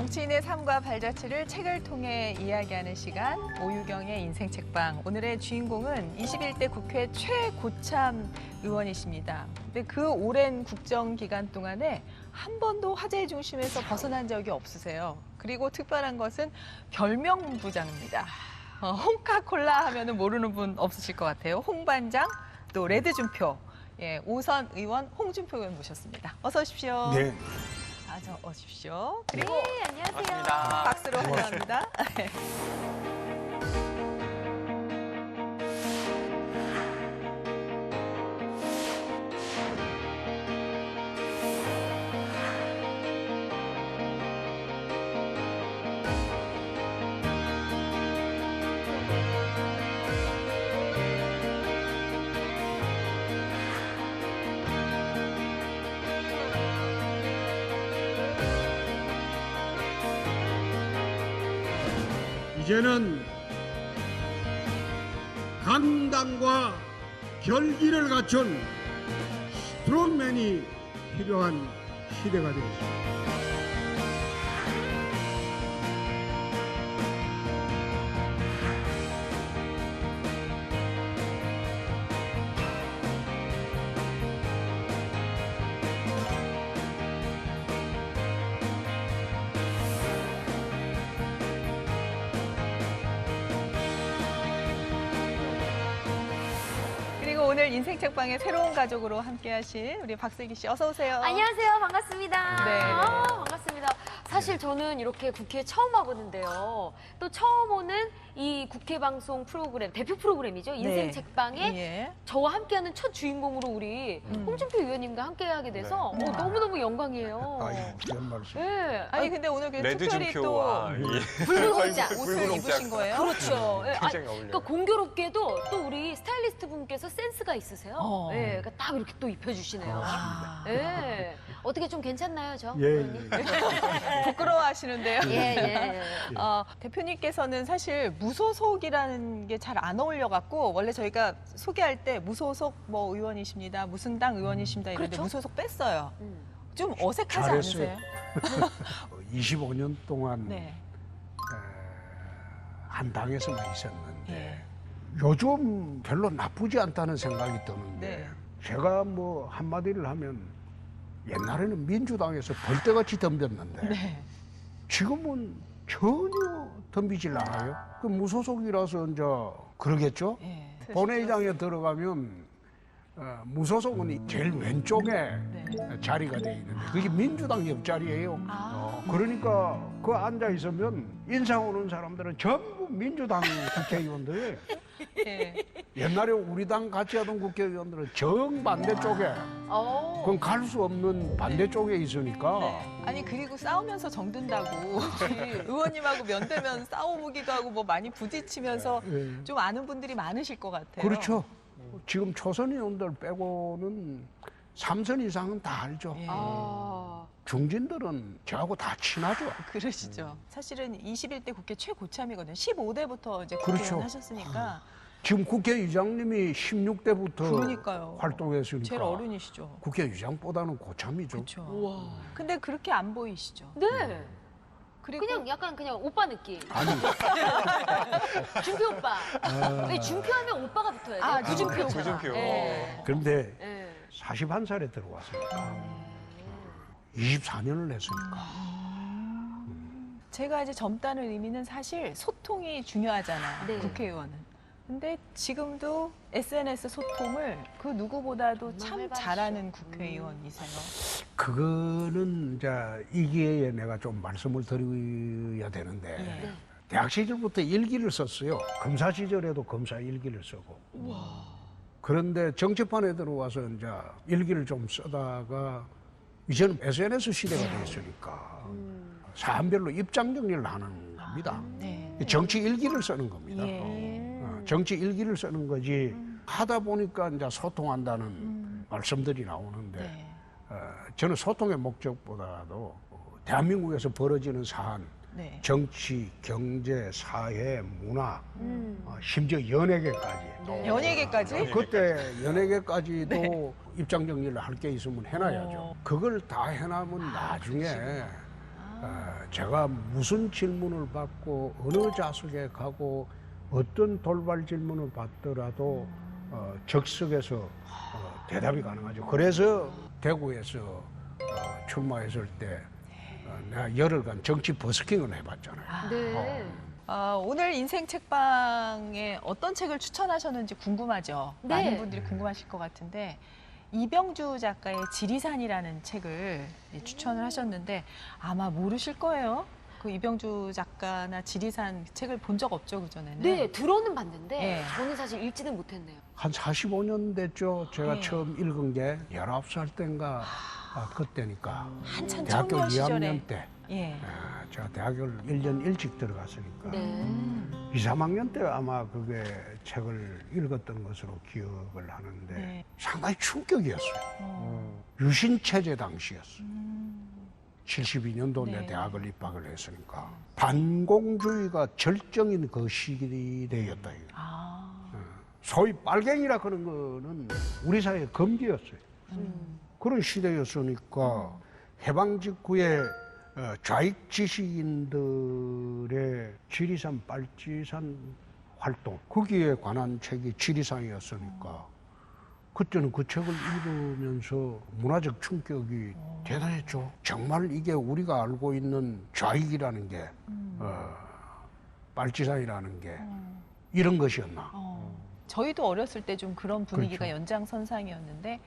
정치인의 삶과 발자취를 책을 통해 이야기하는 시간, 오유경의 인생 책방. 오늘의 주인공은 21대 국회 최고참 의원이십니다. 근데 그 오랜 국정 기간 동안에 한 번도 화제의 중심에서 벗어난 적이 없으세요. 그리고 특별한 것은 별명 부장입니다. 홍카콜라 하면은 모르는 분 없으실 것 같아요. 홍반장, 또 레드준표. 예, 오선 의원 홍준표 의원 모셨습니다. 어서 오십시오. 네. 어서 오십시오. 그리고 네, 안녕하세요. 반갑습니다. 박수로 환영합니다. 이제는 강당과 결기를 갖춘 스트롱맨이 필요한 시대가 되었습니다. 그리고 오늘 인생 책방의 새로운 가족으로 함께하실 우리 박슬기 씨 어서 오세요. 안녕하세요. 반갑습니다. 네. 반갑습니다. 사실 저는 이렇게 국회에 처음 와보는데요. 또 처음 오는 이 국회 방송 프로그램, 대표 프로그램이죠. 인생 네. 책방에 예. 저와 함께하는 첫 주인공으로 우리 홍준표 의원님과 함께하게 돼서 너무너무 영광이에요. 그런 말씀. 네. 아니 근데 오늘 그 특별히 또 레드준표와 붉은 옷장. 옷을 입으신 거예요? 그렇죠. 예, 굉장히 어울려요. 그러니까 공교롭게도 또 우리 스타일리스트 분께서 센스가 있으세요. 예, 그러니까 딱 이렇게 또 입혀주시네요. 아. 예. 어떻게 좀 괜찮나요, 저? 예, 의원님? 부끄러워하시는데요. 예, 예. 대표님께서는 사실 무소속이라는 게 잘 안 어울려갖고 원래 저희가 소개할 때 무소속 뭐 의원이십니다, 무슨 당 의원이십니다 이런데 그렇죠? 무소속 뺐어요. 음. 좀 어색하지 잘했어요. 않으세요? 25년 동안 네. 한 당에서만 있었는데 예. 요즘 별로 나쁘지 않다는 생각이 드는데 네. 제가 뭐 한마디를 하면 옛날에는 민주당에서 벌떼같이 덤볐는데 네. 지금은 전혀 덤비질 않아요. 그 무소속이라서 이제 그러겠죠. 예. 본회의장에 들어가면 무소속은 제일 왼쪽에 네. 자리가 돼 있는데 그게 민주당 옆자리예요. 아. 그러니까 그 앉아 있으면 인상 오는 사람들은 전부 민주당 국회의원들. 예. 옛날에 우리 당 같이 하던 국회의원들은 정반대 쪽에 오. 그건 갈 수 없는 반대쪽에 있으니까 네. 아니 그리고 싸우면서 정든다고 의원님하고 면대면 싸워보기도 하고 뭐 많이 부딪히면서 예. 좀 아는 분들이 많으실 것 같아요. 그렇죠. 지금 초선 의원들 빼고는 3선 이상은 다 알죠. 예. 아. 중진들은 저하고 다 친하죠. 그러시죠. 사실은 21대 국회 최고참이거든요. 15대부터 이제 그렇죠. 국회의원 하셨으니까. 지금 국회의장님이 16대부터 그러니까요. 활동했으니까 제일 어른이시죠. 국회의장보다는 고참이죠. 그렇죠. 우와. 근데 그렇게 안 보이시죠. 네. 그리고 그냥 약간 그냥 오빠 느낌. 아니, 준표 오빠. 왜 준표하면 오빠가 붙어야 돼? 아, 구준표. 구준표. 예. 그런데 예. 41살에 들어왔으니까 24년을 했으니까 제가 이제 젊다는 의미는 사실 소통이 중요하잖아요. 네. 국회의원은. 근데 지금도 SNS 소통을 그 누구보다도 정말 참 활발하시죠. 잘하는 국회의원이세요. 그거는 이제 이 기회에 내가 좀 말씀을 드려야 되는데 예. 대학 시절부터 일기를 썼어요. 검사 시절에도 검사 일기를 쓰고. 그런데 정치판에 들어와서 이제 일기를 좀 쓰다가 이제는 SNS 시대가 됐으니까 사안별로 입장 정리를 하는 겁니다. 네. 정치 일기를 쓰는 겁니다. 예. 정치 일기를 쓰는 거지 하다 보니까 이제 소통한다는 말씀들이 나오는데 네. 저는 소통의 목적보다도 대한민국에서 벌어지는 사안, 네. 정치, 경제, 사회, 문화, 심지어 연예계까지. 연예계까지? 그때 연예계까지도 입장 정리를 할 게 있으면 해놔야죠. 어. 그걸 다 해놔면 나중에 제가 무슨 질문을 받고 어느 좌석에 가고 어떤 돌발 질문을 받더라도 적석에서 대답이 가능하죠. 그래서 대구에서 출마했을 때 내가 열흘간 정치 버스킹을 해봤잖아요. 네. 오늘 인생 책방에 어떤 책을 추천하셨는지 궁금하죠. 네. 많은 분들이 궁금하실 것 같은데 이병주 작가의 지리산이라는 책을 추천을 하셨는데 아마 모르실 거예요. 그 이병주 작가나 지리산 책을 본 적 없죠, 그 전에는. 네, 들어는 봤는데 네. 저는 사실 읽지는 못했네요. 한 45년 됐죠. 제가 네. 처음 읽은 게 19살 때인가 그때니까 한참 대학교 청년 시절에. 2학년 때 예. 제가 대학을 1년 일찍 들어갔으니까 네. 2, 3학년 때 아마 그게 책을 읽었던 것으로 기억을 하는데 네. 상당히 충격이었어요. 어. 유신체제 당시였어요. 72년도 네. 내 대학을 입학을 했으니까 반공주의가 절정인 그 시대였다. 이거. 아. 소위 빨갱이라 그런 거는 우리 사회에 금기였어요. 음. 그런 시대였으니까 해방 직후에 좌익 지식인들의 지리산 빨치산 활동 거기에 관한 책이 지리산이었으니까 그때는 그 책을 읽으면서 문화적 충격이 대단했죠. 정말 이게 우리가 알고 있는 좌익이라는 게 빨치산이라는 게 이런 것이었나. 저희도 어렸을 때 좀 그런 분위기가 그렇죠. 연장선상이었는데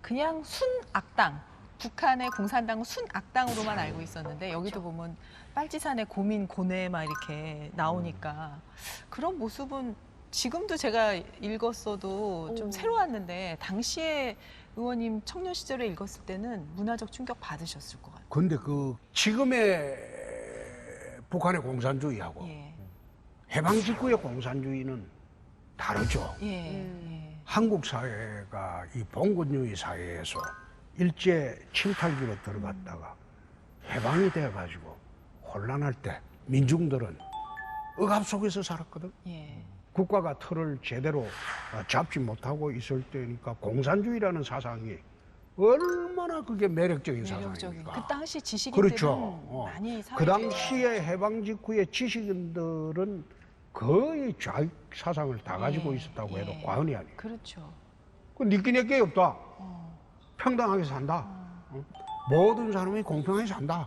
그냥 순악당, 북한의 공산당은 순악당으로만 알고 있었는데 여기도 보면 빨치산의 고민, 고뇌 막 이렇게 나오니까 그런 모습은 지금도 제가 읽었어도 좀 새로웠는데 당시에 의원님 청년 시절에 읽었을 때는 문화적 충격 받으셨을 것 같아요. 근데 그 지금의 북한의 공산주의하고 예. 해방 직후의 공산주의는 다르죠. 예. 한국 사회가 이 봉건주의 사회에서 일제 침탈기로 들어갔다가 해방이 돼가지고 혼란할 때 민중들은 억압 속에서 살았거든. 예. 국가가 틀을 제대로 잡지 못하고 있을 때니까 공산주의라는 사상이 얼마나 그게 매력적인 매력적인. 사상입니까? 그 당시 지식인들은 그렇죠. 많이 그 당시에 해방 직후에 지식인들은 거의 좌익 사상을 다 가지고 예, 있었다고 해도 예. 과언이 아니에요. 그렇죠. 그 니끼 내끼 없다. 어. 평등하게 산다. 모든 사람이 공평하게 산다.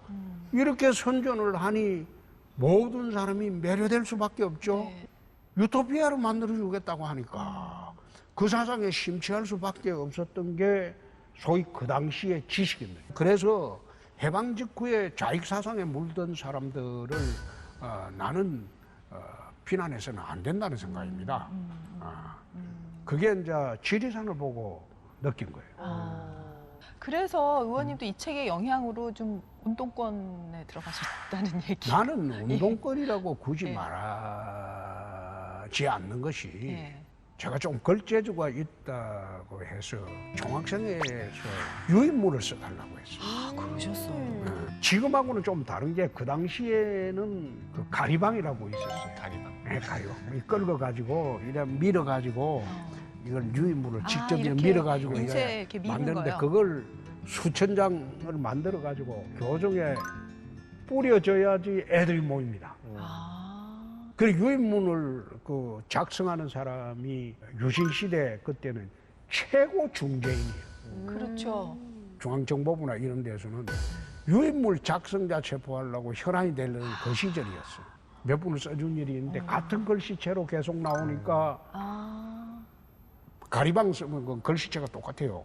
이렇게 선전을 하니 모든 사람이 매료될 수밖에 없죠. 네. 유토피아를 만들어주겠다고 하니까 그 사상에 심취할 수밖에 없었던 게 소위 그 당시의 지식인들. 그래서 해방 직후에 좌익 사상에 물든 사람들을 나는 비난해서는 안 된다는 생각입니다. 그게 이제 지리산을 보고 느낀 거예요. 그래서 의원님도 이 책의 영향으로 좀 운동권에 들어가셨다는 얘기. 나는 운동권이라고 굳이 예. 말하지 않는 것이 예. 제가 좀 걸재주가 있다고 해서 총학생회에서 유인물을 써달라고 했어요. 아, 그러셨어요. 지금하고는 좀 다른 게 그 당시에는 그 가리방이라고 있었어요. 다리방. 네, 가리방. 끌어가지고 이래 밀어가지고 이걸 유인물을 직접 이렇게 밀어가지고 인쇄 이렇게 미는 만드는데 거요? 그걸 수천 장을 만들어가지고 교정에 뿌려져야지 애들이 모입니다. 아, 그 유인문을 그 작성하는 사람이 유신시대 그때는 최고 중재인이에요. 그렇죠. 중앙정보부나 이런 데서는 유인물 작성자 체포하려고 혈안이 되려는 그 시절이었어요. 몇 분을 써준 일이 있는데 같은 글씨체로 계속 나오니까 아, 가리방 쓰면 그 글씨체가 똑같아요.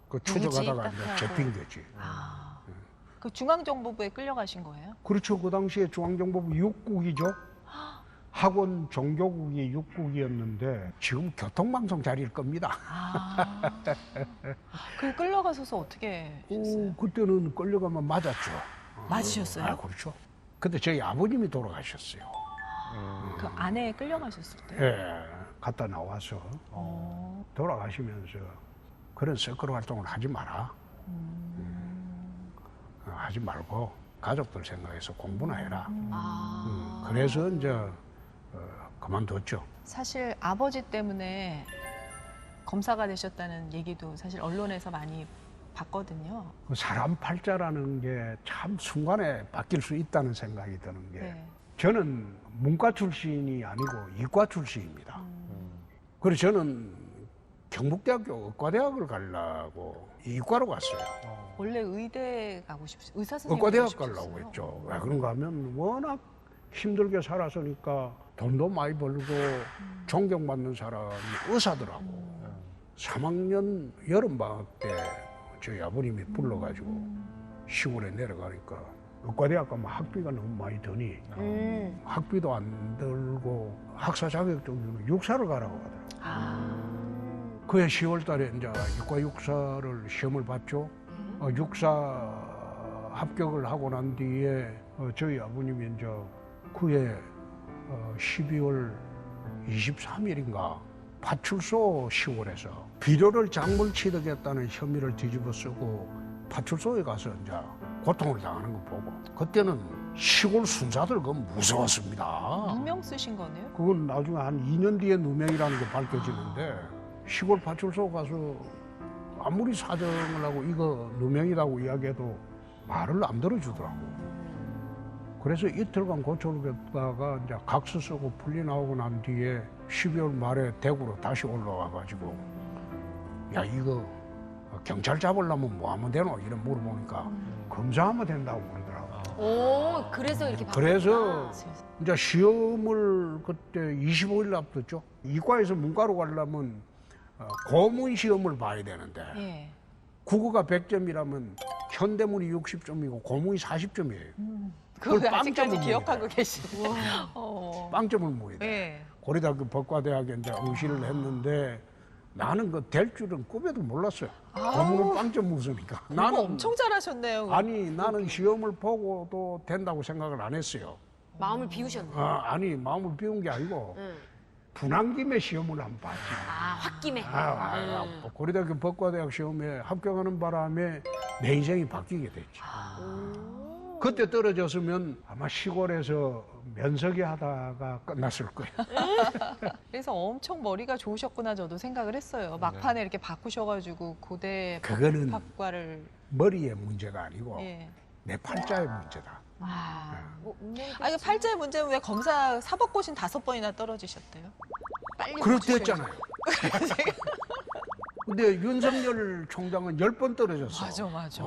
그 추적하다가 누구지? 이제 딱 접힌 거지. 아. 그 중앙정보부에 끌려가신 거예요? 그렇죠. 그 당시에 중앙정보부 6국이죠. 학원 종교국이 6국이었는데 지금 교통방송 자리일 겁니다. 아. 그 끌려가셔서 어떻게 하셨어요? 그때는 끌려가면 맞았죠. 맞으셨어요? 아, 그렇죠. 근데 저희 아버님이 돌아가셨어요. 그 안에 끌려가셨을 때? 예, 갔다 나와서 어. 돌아가시면서 그런 서클 활동을 하지 마라. 하지 말고 가족들 생각해서 공부나 해라. 아. 그래서 이제 그만뒀죠. 사실 아버지 때문에 검사가 되셨다는 얘기도 사실 언론에서 많이 봤거든요. 그 사람 팔자라는 게 참 순간에 바뀔 수 있다는 생각이 드는 게 네. 저는 문과 출신이 아니고 이과 출신입니다. 그래서 저는 경북대학교 의과대학을 가려고 이과로 갔어요. 원래 의대 가고 싶으세요? 의사 선생님 의과대학 되고 싶으셨어요? 가려고 했죠. 왜 그런가 하면 워낙 힘들게 살았으니까 돈도 많이 벌고 존경받는 사람이 의사더라고. 3학년 여름방학 때 저희 아버님이 불러가지고 시골에 내려가니까 의과대학 가면 학비가 너무 많이 드니 학비도 안 들고 학사 자격증은 육사를 가라고 하더라고요. 그해 10월 달에 이제 이과 육사를 시험을 봤죠. 육사 합격을 하고 난 뒤에 저희 아버님이 이제 그해 12월 23일인가 파출소 시골에서 비료를 작물 취득했다는 혐의를 뒤집어 쓰고 파출소에 가서 이제 고통을 당하는 거 보고 그때는 시골 순사들 그건 무서웠습니다. 누명 쓰신 거네요? 그건 나중에 한 2년 뒤에 누명이라는 게 밝혀지는데 시골 파출소 가서 아무리 사정을 하고 이거 누명이라고 이야기해도 말을 안 들어주더라고. 그래서 이틀간 고초를 겪다가 이제 각서 쓰고 풀리 나오고 난 뒤에 12월 말에 대구로 다시 올라와가지고 야 이거 경찰 잡으려면 뭐 하면 되노? 이래 물어보니까 검사하면 된다고 그러더라고. 오, 그래서 이렇게 그래서 바뀌었구나. 이제 시험을 그때 25일 앞뒀죠. 이과에서 문과로 가려면 고문 시험을 봐야 되는데 예. 국어가 100점이라면 현대문이 60점이고 고문이 40점이에요. 그걸 그걸 아직까지 빵점을 기억하고 계시고. 빵점을 모여야 돼. 예. 고려대학교 법과대학에 이제 응시를 했는데 나는 그 될 줄은 꿈에도 몰랐어요. 고문은 빵점 웃으니까. 나는 엄청 잘하셨네요. 아니 나는 시험을 보고도 된다고 생각을 안 했어요. 마음을 비우셨네. 아니 마음을 비운 게 아니고 분한 김에 시험을 한번 봤지. 홧김에. 고려대학교 법과대학 시험에 합격하는 바람에 내 인생이 바뀌게 됐지. 그때 떨어졌으면 아마 시골에서 면석이 하다가 끝났을 거예요. 그래서 엄청 머리가 좋으셨구나 저도 생각을 했어요. 막판에 이렇게 바꾸셔가지고 고대 그거는 법학과를. 머리의 문제가 아니고 예. 내 팔자의 문제다. 뭐 운명이겠지. 아, 이거 팔자의 문제는 왜 검사 사법고신 5번이나 떨어지셨대요? 빨리 그렇게 고치셔야죠. 했잖아요. 근데 윤석열 총장은 10번 떨어졌어. 맞아.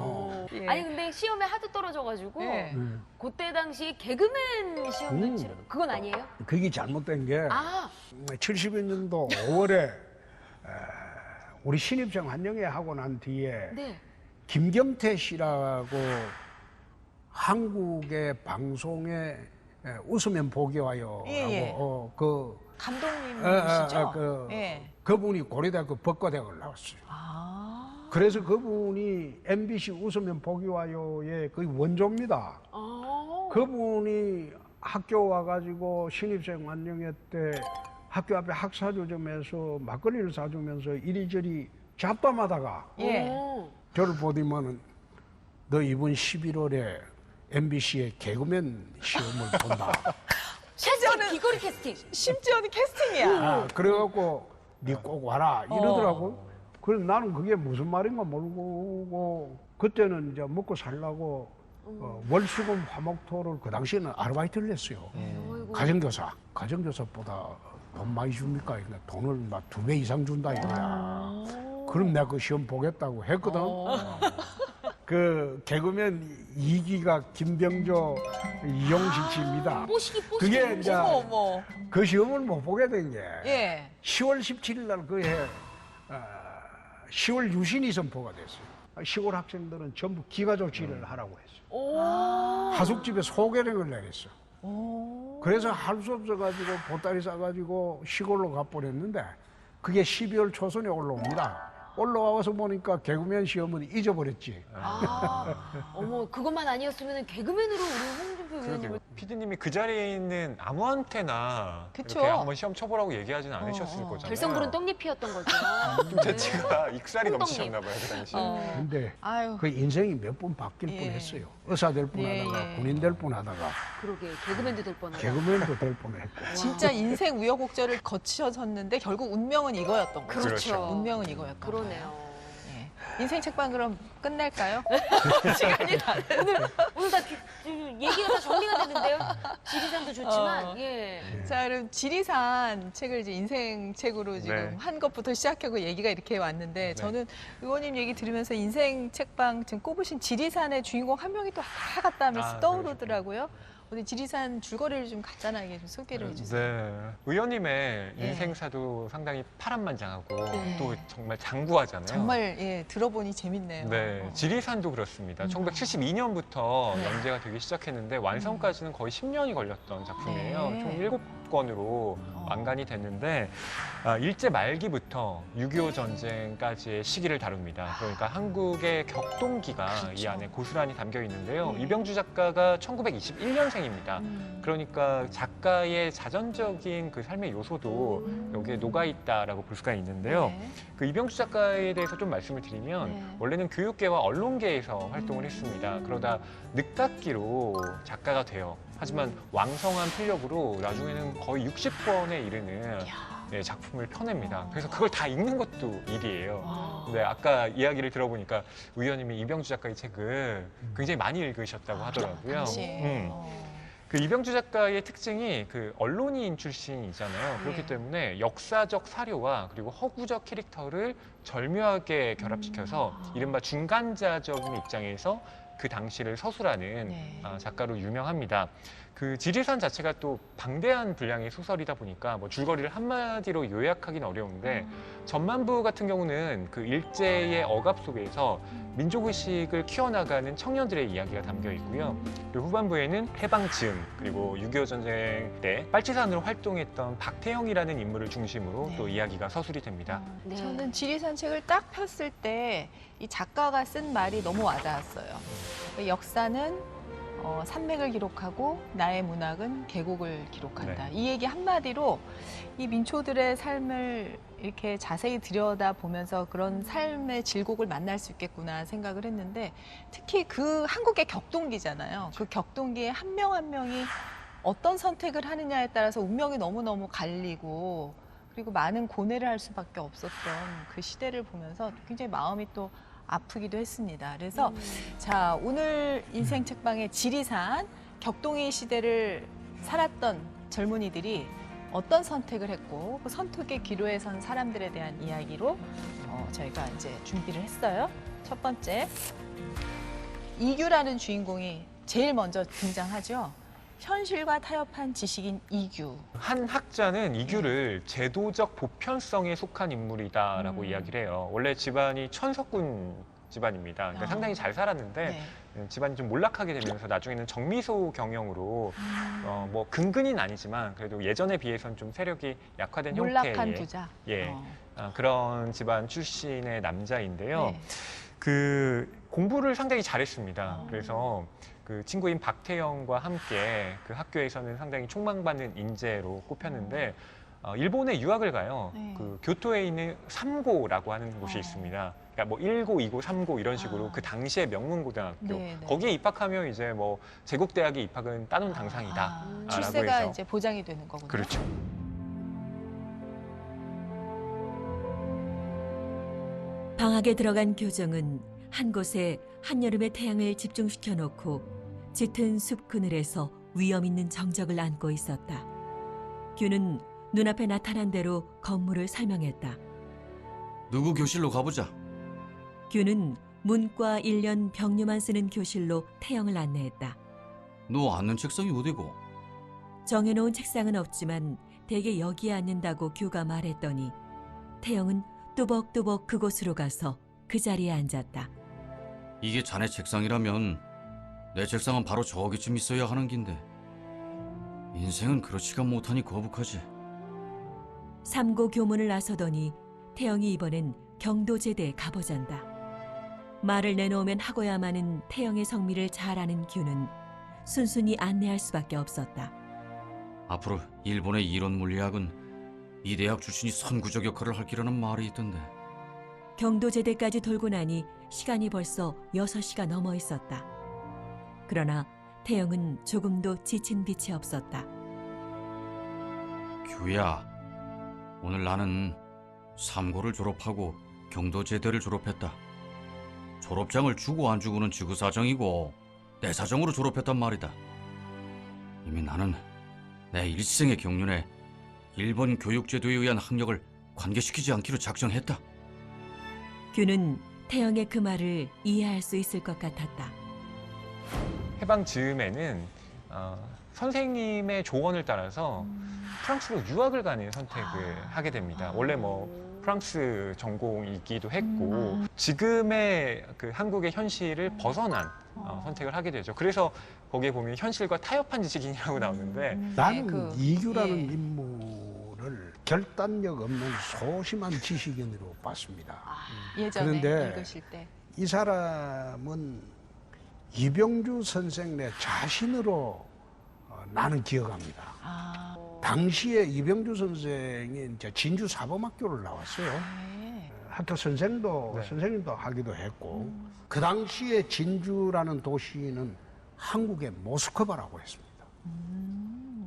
예. 아니 근데 시험에 하도 떨어져가지고 예. 그때 당시 개그맨 시험도 치러 그건 아니에요? 그게 잘못된 게 아 71년도 5월에 우리 신입생 환영회 하고 난 뒤에 네. 김경태 씨라고 한국의 방송에 웃으면 복이 와요. 예. 하고 그 감독님이시죠? 예. 그분이 고려대학교 법과대학을 나왔어요. 그래서 그분이 MBC 웃으면 복이 와요의 거의 원조입니다. 그분이 학교 와가지고 신입생 환영회 때 학교 앞에 학사주점에서 막걸리를 사주면서 이리저리 잡담하다가 예. 저를 보더니만은 너 이번 11월에 MBC의 개그맨 시험을 본다. 캐스팅 귀걸이 캐스팅. 심지어는 캐스팅이야. 그래갖고 니 꼭 와라 이러더라고. 그래서 나는 그게 무슨 말인가 모르고 그때는 이제 먹고 살라고 월수금 화목토를 그 당시에는 아르바이트를 했어요. 가정교사보다 돈 많이 줍니까? 그러니까 돈을 막 2배 이상 준다 이거야. 그럼 내가 그 시험 보겠다고 했거든. 그 개그맨 2기가 김병조, 이용식 씨입니다. 뽀시기 그게 이제 어머. 그 시험을 못 보게 된 게 예. 10월 17일 날 그해 10월 유신이 선포가 됐어요. 시골 학생들은 전부 기가 조치를 하라고 했어요. 하숙집에 소개령을 내렸어. 그래서 할 수 없어가지고 보따리 싸가지고 시골로 가버렸는데 그게 12월 초순에 올라옵니다. 올라와서 보니까 개그맨 시험은 잊어버렸지. 어머 그것만 아니었으면 개그맨으로 우리 홍준표 의원님을 피디님이 그 자리에 있는 아무한테나 그쵸. 이렇게 한번 시험 쳐보라고 얘기하진 않으셨을 거잖아요. 결성부른 떡잎이었던 거죠. 좀 재치가 익살이 콩떡잎. 넘치셨나 봐요, 그 당시. 근데 아유. 그 인생이 몇 번 바뀔 예. 뻔했어요. 의사 될 뻔하다가 예. 군인 될 뻔하다가 그러게 개그맨도 될 뻔하다. 개그맨도 될 뻔했고. 진짜 인생 우여곡절을 거치셨는데 결국 운명은 이거였던 거죠. 그렇죠. 운명은 이거였던 거예요. 그러네요. 예. 인생 책방 그럼 끝낼까요? 시간이 다 오늘 다 얘기가 다 정리가 됐는데요. 지리산도 좋지만 예. 자, 그럼 지리산 책을 이제 인생 책으로 지금 네. 한 것부터 시작하고 얘기가 이렇게 왔는데 네. 저는 의원님 얘기 들으면서 인생 책방 지금 꼽으신 지리산의 주인공 한 명이 또 왔다 갔다 하면서 아, 떠오르더라고요. 오늘 지리산 줄거리를 좀 간단하게 좀 소개를 해주세요. 네. 의원님의 예. 인생사도 상당히 파란만장하고 네. 또 정말 장구하잖아요. 정말 예, 들어보니 재밌네요. 네, 지리산도 그렇습니다. 음. 1972년부터 네. 연재가 되기 시작했는데 완성까지는 거의 10년이 걸렸던 작품이에요. 네. 총 7권으로 완간이 됐는데 일제 말기부터 6.25 전쟁까지의 시기를 다룹니다. 그러니까 한국의 격동기가 이 그렇죠. 안에 고스란히 담겨 있는데요. 네. 이병주 작가가 1921년생입니다. 음. 그러니까 작가의 자전적인 그 삶의 요소도 여기에 녹아있다라고 볼 수가 있는데요. 네. 그 이병주 작가에 대해서 좀 말씀을 드리면 네. 원래는 교육계와 언론계에서 활동을 했습니다. 그러다 늦깎이로 작가가 돼요. 하지만 왕성한 필력으로 나중에는 거의 60권에 이르는 네, 작품을 펴냅니다. 그래서 그걸 다 읽는 것도 일이에요. 와. 네, 아까 이야기를 들어보니까 의원님이 이병주 작가의 책을 굉장히 많이 읽으셨다고 하더라고요. 당시에. 그 이병주 작가의 특징이 그 언론인 출신이잖아요. 그렇기 네. 때문에 역사적 사료와 그리고 허구적 캐릭터를 절묘하게 결합시켜서 이른바 중간자적인 입장에서 그 당시를 서술하는 네. 작가로 유명합니다. 그 지리산 자체가 또 방대한 분량의 소설이다 보니까 뭐 줄거리를 한마디로 요약하기는 어려운데 전만부 같은 경우는 그 일제의 억압 속에서 민족의식을 키워나가는 청년들의 이야기가 담겨 있고요. 그리고 후반부에는 해방 즈음 그리고 6.25 전쟁 때 빨치산으로 활동했던 박태영이라는 인물을 중심으로 네. 또 이야기가 서술이 됩니다. 네. 저는 지리산 책을 딱 폈을 때 이 작가가 쓴 말이 너무 와닿았어요. 역사는 산맥을 기록하고 나의 문학은 계곡을 기록한다. 네. 이 얘기 한마디로 이 민초들의 삶을 이렇게 자세히 들여다보면서 그런 삶의 질곡을 만날 수 있겠구나 생각을 했는데 특히 그 한국의 격동기잖아요. 그 격동기에 한 명 한 명이 어떤 선택을 하느냐에 따라서 운명이 너무너무 갈리고 그리고 많은 고뇌를 할 수밖에 없었던 그 시대를 보면서 굉장히 마음이 또 아프기도 했습니다. 그래서 자, 오늘 인생 책방의 지리산 격동의 시대를 살았던 젊은이들이 어떤 선택을 했고 그 선택의 기로에 선 사람들에 대한 이야기로 저희가 이제 준비를 했어요. 첫 번째, 이규라는 주인공이 제일 먼저 등장하죠. 현실과 타협한 지식인 이규. 한 학자는 이규를 제도적 보편성에 속한 인물이다라고 음. 이야기를 해요. 원래 집안이 천석군 집안입니다. 그러니까 아. 상당히 잘 살았는데 네. 집안이 좀 몰락하게 되면서 나중에는 정미소 경영으로 뭐 근근은 아니지만 그래도 예전에 비해서는 좀 세력이 약화된 몰락한 형태의 부자. 예. 그런 집안 출신의 남자인데요. 네. 그 공부를 상당히 잘했습니다. 어. 그래서 그 친구인 박태영과 함께 그 학교에서는 상당히 촉망받는 인재로 꼽혔는데 일본에 유학을 가요. 네. 그 교토에 있는 삼고라고 하는 곳이 어. 있습니다. 그러니까 뭐 1고, 2고, 3고 이런 식으로 아. 그 당시의 명문고등학교 네, 네. 거기에 입학하면 이제 뭐 제국대학에 입학은 따놓은 당상이다. 아, 출세가 해서. 이제 보장이 되는 거군요. 그렇죠. 방학에 들어간 교정은 한 곳에 한여름의 태양을 집중시켜 놓고 짙은 숲 그늘에서 위험 있는 정적을 안고 있었다. 규는 눈앞에 나타난 대로 건물을 설명했다. 누구 교실로 가보자. 규는 문과 1년 병류만 쓰는 교실로 태영을 안내했다. 너 앉는 책상이 어디고? 정해놓은 책상은 없지만 대개 여기에 앉는다고 규가 말했더니 태영은 뚜벅뚜벅 그곳으로 가서 그 자리에 앉았다. 이게 자네 책상이라면 내 책상은 바로 저기쯤 있어야 하는 긴데. 인생은 그렇지가 못하니 거북하지. 3고 교문을 나서더니 태영이 이번엔 경도제대에 가보잔다. 말을 내놓으면 하고야마는 태영의 성미를 잘 아는 규는 순순히 안내할 수밖에 없었다. 앞으로 일본의 이론 물리학은 이 대학 출신이 선구적 역할을 할 기라는 말이 있던데. 경도제대까지 돌고 나니 시간이 벌써 6시가 넘어 있었다. 그러나 태영은 조금도 지친 빛이 없었다. 규야, 오늘 나는 3고를 졸업하고 경도제대를 졸업했다. 졸업장을 주고 안 주고는 지구 사정이고 내 사정으로 졸업했단 말이다. 이미 나는 내 일생의 경륜에 일본 교육제도에 의한 학력을 관계시키지 않기로 작정했다. 균은 태영의 그 말을 이해할 수 있을 것 같았다. 해방 즈음에는 선생님의 조언을 따라서 프랑스로 유학을 가는 선택을 하게 됩니다. 원래 뭐 프랑스 전공이기도 했고 지금의 그 한국의 현실을 벗어난 선택을 하게 되죠. 그래서 거기에 보면 현실과 타협한 지식인이라고 나오는데 나는 그, 이규라는 예. 인물을 결단력 없는 소심한 지식인으로 봤습니다. 예전에 그런데 읽으실 때. 이 사람은 이병주 선생 내 자신으로 나는 기억합니다. 아, 당시에 이병주 선생이 이제 진주 사범학교를 나왔어요. 네. 하여튼 선생도 네. 선생님도 하기도 했고 그 당시에 진주라는 도시는 한국의 모스크바라고 했습니다.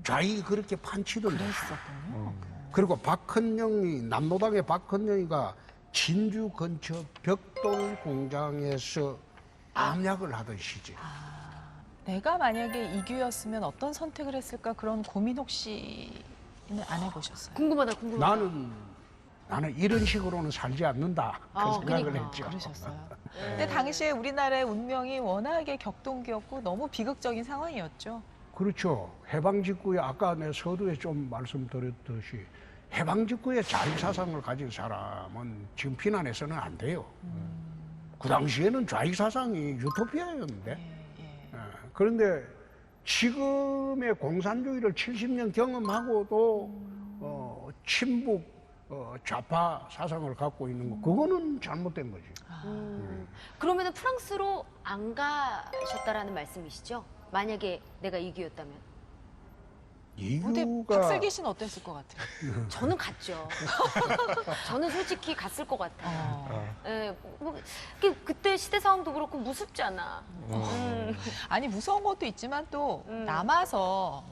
좌익이 그렇게 판치던 도시. 그랬었군요. 그리고 박헌영이 남노당의 박헌영이가 진주 근처 벽돌 공장에서 암약을 하던 시절. 내가 만약에 이규였으면 어떤 선택을 했을까 그런 고민 혹시는 안 해보셨어요? 궁금하다. 나는 이런 식으로는 살지 않는다. 그 생각을 그러니까. 했죠. 그러셨어요. 근데 당시에 우리나라의 운명이 워낙에 격동기였고 너무 비극적인 상황이었죠. 그렇죠. 해방 직후에 아까 내 서두에 좀 말씀드렸듯이 해방 직후에 자익사상을 가진 사람은 지금 비난해서는 안 돼요. 그 당시에는 좌익사상이 유토피아였는데 예. 그런데 지금의 공산주의를 70년 경험하고도 친북 좌파 사상을 갖고 있는 거 그거는 잘못된 거지. 그러면은 프랑스로 안 가셨다라는 말씀이시죠? 만약에 내가 이규였다면. 근데 이유가 박슬기 씨는 어땠을 것 같아요? 저는 갔죠. 저는 솔직히 갔을 것 같아요. 예, 뭐, 그때 시대 상황도 그렇고 무섭잖아. 아니 무서운 것도 있지만 또 남아서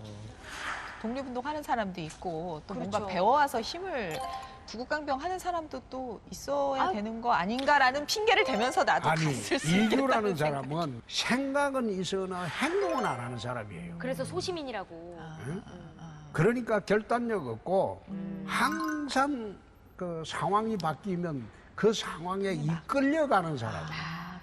독립운동하는 사람도 있고 또 뭔가 그렇죠. 배워와서 힘을 구국강병 하는 사람도 또 있어야 아. 되는 거 아닌가라는 핑계를 대면서 나도 아니 갔을 수 이규라는 있겠다는 생각. 사람은 생각은 있으나 행동은 안 하는 사람이에요. 그래서 소시민이라고. 그러니까 결단력 없고 항상 그 상황이 바뀌면 그 상황에 이끌려가는 사람.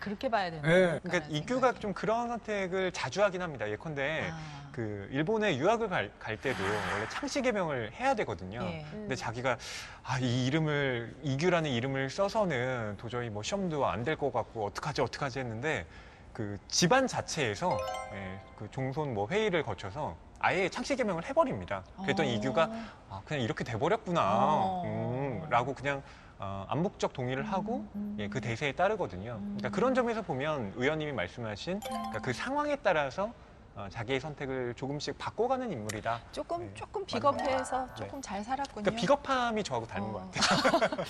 그렇게 봐야 되는 예. 거니까. 그러니까 이규가 좀 그런 선택을 자주 하긴 합니다. 예컨대 그 일본에 유학을 갈 때도 원래 창씨 개명을 해야 되거든요. 예. 근데 자기가 이 이름을 이규라는 이름을 써서는 도저히 뭐 시험도 안 될 것 같고 어떡하지 했는데 그 집안 자체에서 그 종손 뭐 회의를 거쳐서 아예 창씨 개명을 해버립니다. 그랬더니 이규가 그냥 이렇게 돼버렸구나 라고 그냥 암묵적 동의를 하고 그 대세에 따르거든요. 그러니까 그런 점에서 보면 의원님이 말씀하신 그러니까 그 상황에 따라서 자기의 선택을 조금씩 바꿔가는 인물이다. 조금 네. 비겁해서 네. 조금 잘 살았군요. 그러니까 비겁함이 저하고 닮은 것 같아요.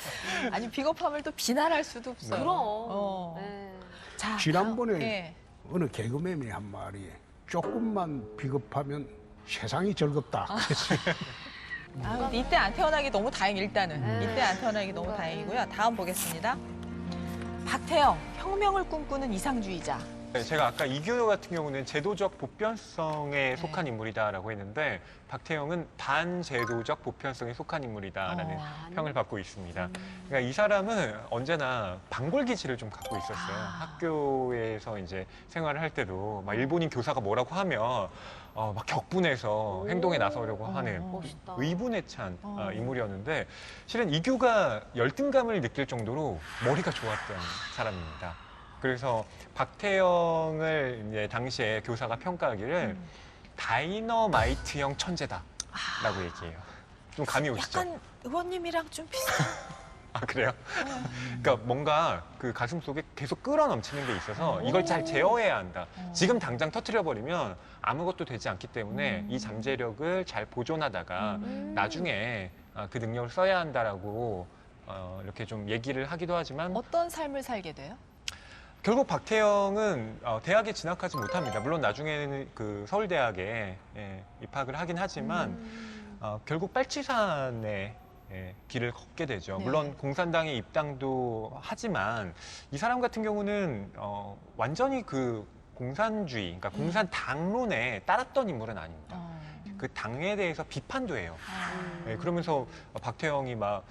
아니 비겁함을 또 비난할 수도 없어요. 그럼. 예. 자, 지난번에 예. 어느 개그맨이 한 말이 조금만 비겁하면 세상이 즐겁다. 이때 안 태어나기 너무 일단은 이때 안 태어나기 너무 뭔가, 다행이고요. 다음 보겠습니다. 박태영, 혁명을 꿈꾸는 이상주의자. 네, 제가 아까 이규 같은 경우는 제도적 보편성에 속한 인물이다라고 했는데 박태영은 반제도적 보편성에 속한 인물이다라는 평을 받고 있습니다. 그러니까 이 사람은 언제나 반골기질을 좀 갖고 있었어요. 학교에서 이제 생활을 할 때도 막 일본인 교사가 뭐라고 하면 막 격분해서 행동에 나서려고 하는 멋있다. 의분에 찬 인물이었는데 실은 이규가 열등감을 느낄 정도로 머리가 좋았던 사람입니다. 그래서 박태영을 이제 당시에 교사가 평가하기를 다이너마이트형 천재다라고 얘기해요. 좀 감이 오시죠? 약간 의원님이랑 좀 비슷한. 아 그래요? 그러니까 뭔가 그 가슴 속에 계속 끌어넘치는 게 있어서 이걸 잘 제어해야 한다. 지금 당장 터트려버리면 아무것도 되지 않기 때문에 이 잠재력을 잘 보존하다가 나중에 그 능력을 써야 한다라고 이렇게 좀 얘기를 하기도 하지만 어떤 삶을 살게 돼요? 결국 박태영은 대학에 진학하지 못합니다. 물론 나중에는 그 서울대학에 입학을 하긴 하지만 결국 빨치산에 길을 걷게 되죠. 네. 물론 공산당에 입당도 하지만 이 사람 같은 경우는 완전히 그 공산주의, 그러니까 공산당론에 따랐던 인물은 아닙니다. 그 당에 대해서 비판도 해요. 그러면서 박태영이 막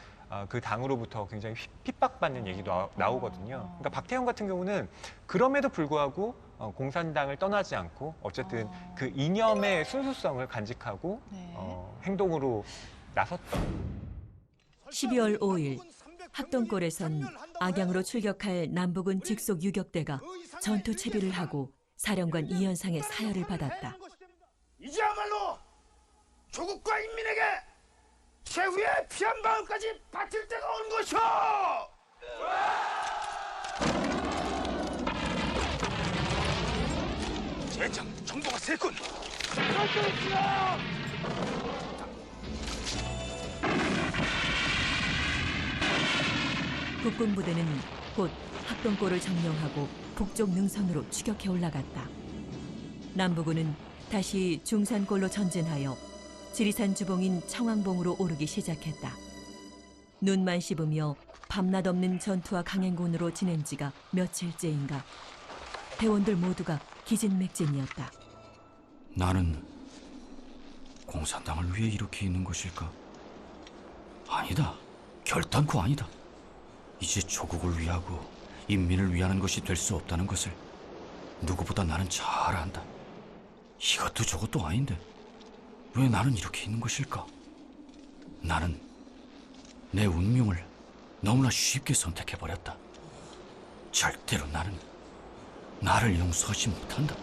그 당으로부터 굉장히 핍박받는 얘기도 나오거든요. 그러니까 박태영 같은 경우는 그럼에도 불구하고 공산당을 떠나지 않고 어쨌든 그 이념의 순수성을 간직하고 네. 행동으로 나섰던. 12월 5일 학동골에선 악양으로 출격할 남북은 직속 유격대가 전투 채비를 하고 사령관 이현상의 사열을 받았다. 이제야말로 조국과 인민에게 최후의 피 한 방울까지 바칠 때가 온 것이오! 제장 정보가 세군! 국군 부대는 곧 학동골을 점령하고 북쪽 능선으로 추격해 올라갔다. 남부군은 다시 중산골로 전진하여 지리산 주봉인 청왕봉으로 오르기 시작했다. 눈만 씹으며 밤낮 없는 전투와 강행군으로 지낸 지가 며칠째인가. 대원들 모두가 기진맥진이었다. 나는 공산당을 위해 이렇게 있는 것일까? 아니다. 결단코 아니다. 이제 조국을 위하고 인민을 위하는 것이 될 수 없다는 것을 누구보다 나는 잘 안다. 이것도 저것도 아닌데 왜 나는 이렇게 있는 것일까? 나는 내 운명을 너무나 쉽게 선택해버렸다. 절대로 나는 나를 용서하지 못한다.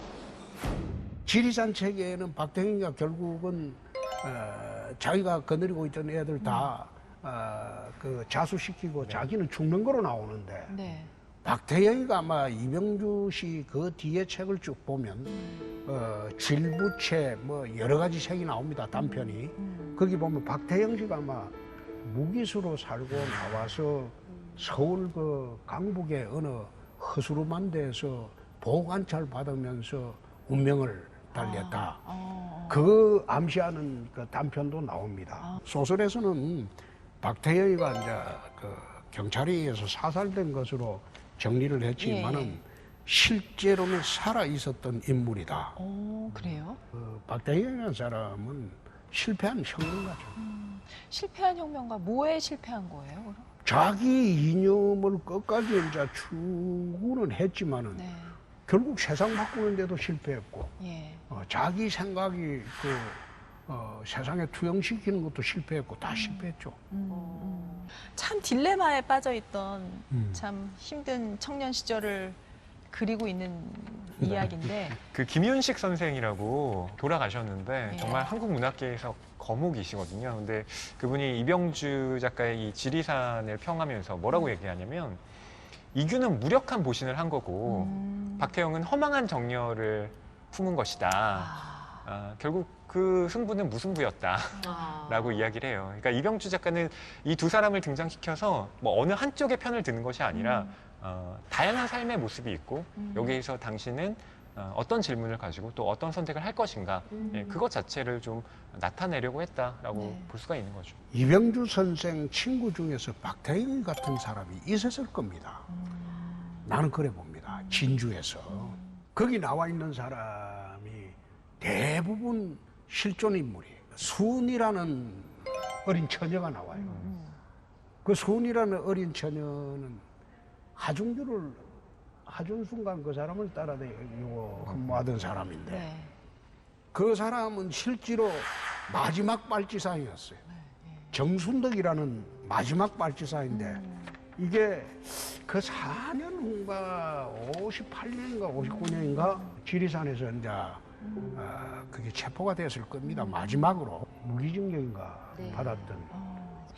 지리산 체계에는 박태영이가 결국은 자기가 거느리고 있던 애들 다 그 자수시키고 자기는 죽는 거로 나오는데 네. 박태영이가 아마 이병주 씨 그 뒤에 책을 쭉 보면 질부체 뭐 여러 가지 책이 나옵니다. 단편이. 거기 보면 박태영 씨가 아마 무기수로 살고 나와서 서울 그 강북의 어느 허수루만 데에서 보호관찰 받으면서 운명을 달렸다. 그 암시하는 그 단편도 나옵니다. 소설에서는 박태영이가 이제 그 경찰에 의해서 사살된 것으로 정리를 했지만은 예. 실제로는 살아 있었던 인물이다. 그래요? 박태영이라는 사람은 실패한 혁명가죠. 실패한 혁명가 뭐에 실패한 거예요? 그럼? 자기 이념을 끝까지 이제 추구는 했지만은 네. 결국 세상 바꾸는데도 실패했고 예. 자기 생각이 세상에 투영시키는 것도 실패했고 다 실패했죠. 참 딜레마에 빠져 있던 음. 참 힘든 청년 시절을 그리고 있는 네. 이야기인데 그 김윤식 선생이라고 돌아가셨는데 예. 정말 한국 문학계에서 거목이시거든요. 근데 그분이 이병주 작가의 이 지리산을 평하면서 뭐라고 얘기하냐면 이규는 무력한 보신을 한 거고 박태영은 허망한 정열을 품은 것이다. 결국 그 승부는 무승부였다라고 이야기를 해요. 그러니까 이병주 작가는 이 두 사람을 등장시켜서 뭐 어느 한쪽의 편을 드는 것이 아니라 다양한 삶의 모습이 있고 여기에서 당신은 어떤 질문을 가지고 또 어떤 선택을 할 것인가 그것 자체를 좀 나타내려고 했다라고 네. 볼 수가 있는 거죠. 이병주 선생 친구 중에서 박태영 같은 사람이 있었을 겁니다. 나는 그래 봅니다. 진주에서. 거기 나와 있는 사람이 대부분 실존 인물이에요. 수은이라는 어린 처녀가 나와요. 그 수은이라는 어린 처녀는 하중주를 하준 순간 그 사람을 따라다니고 근무하던 사람인데 네. 그 사람은 실제로 마지막 발지사였어요. 정순덕이라는 마지막 발지사인데 이게 그 4년 후인가 58년인가 59년인가 지리산에서 이제 그게 체포가 됐을 겁니다. 마지막으로 무기징역인가 네. 받았던.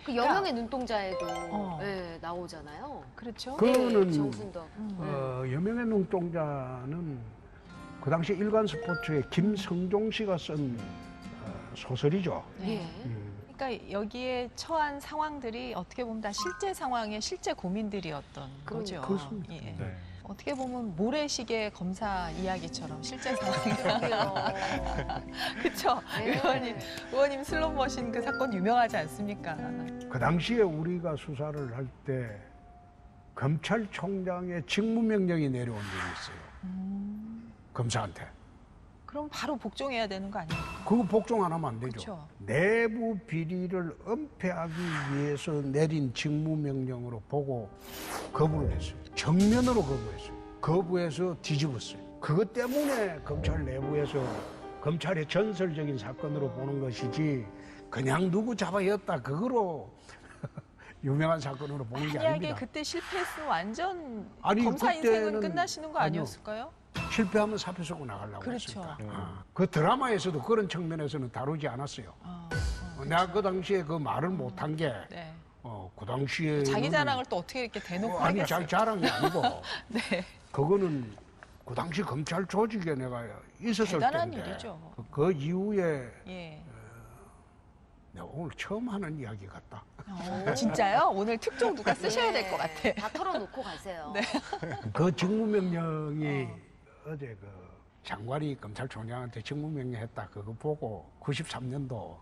그 여명의 눈동자에도 어. 네, 나오잖아요. 그렇죠? 그거는 네, 정순덕. 여명의 눈동자는 그 당시 일간 스포츠의 김성종 씨가 쓴 소설이죠. 네. 음. 그러니까 여기에 처한 상황들이 어떻게 보면 다 실제 상황의 실제 고민들이었던 거죠. 그렇습니다. 예. 네. 어떻게 보면 모래시계 검사 이야기처럼 실제 상황이 그러게요. 그렇죠. 네. 의원님 슬롯머신 그 사건 유명하지 않습니까? 그 당시에 우리가 수사를 할 때 검찰총장의 직무명령이 내려온 적이 있어요. 검사한테. 그럼 바로 복종해야 되는 거 아닙니까? 그거 복종 안 하면 안 되죠. 그쵸. 내부 비리를 은폐하기 위해서 내린 직무명령으로 보고 거부를 했어요. 정면으로 거부했어요. 거부해서 뒤집었어요. 그것 때문에 검찰 내부에서 검찰의 전설적인 사건으로 보는 것이지 그냥 누구 잡아였다 그거로 유명한 사건으로 보는 게 만약에 아닙니다. 그때 실패했으면 완전 아니, 검사 인생은 그때는- 끝나시는 거 아니요. 아니었을까요? 실패하면 사표 쓰고 나가려고 그렇죠. 했으니까. 그 드라마에서도 그런 측면에서는 다루지 않았어요. 내가 그 당시에 그 말을 못한 게, 네. 그 당시에. 자기 자랑을 또 어떻게 이렇게 대놓고 아니, 하겠어요? 자랑이 아니고, 네. 그거는 그 당시 검찰 조직에 내가 있었을 대단한 때인데. 일이죠. 그 이후에 예. 내가 오늘 처음 하는 이야기 같다. 진짜요? 오늘 특종 누가 쓰셔야 될 것 같아. 네. 다 털어놓고 가세요. 네. 그 직무명령이 어제 그 장관이 검찰총장한테 직무명령 했다 그거 보고 93년도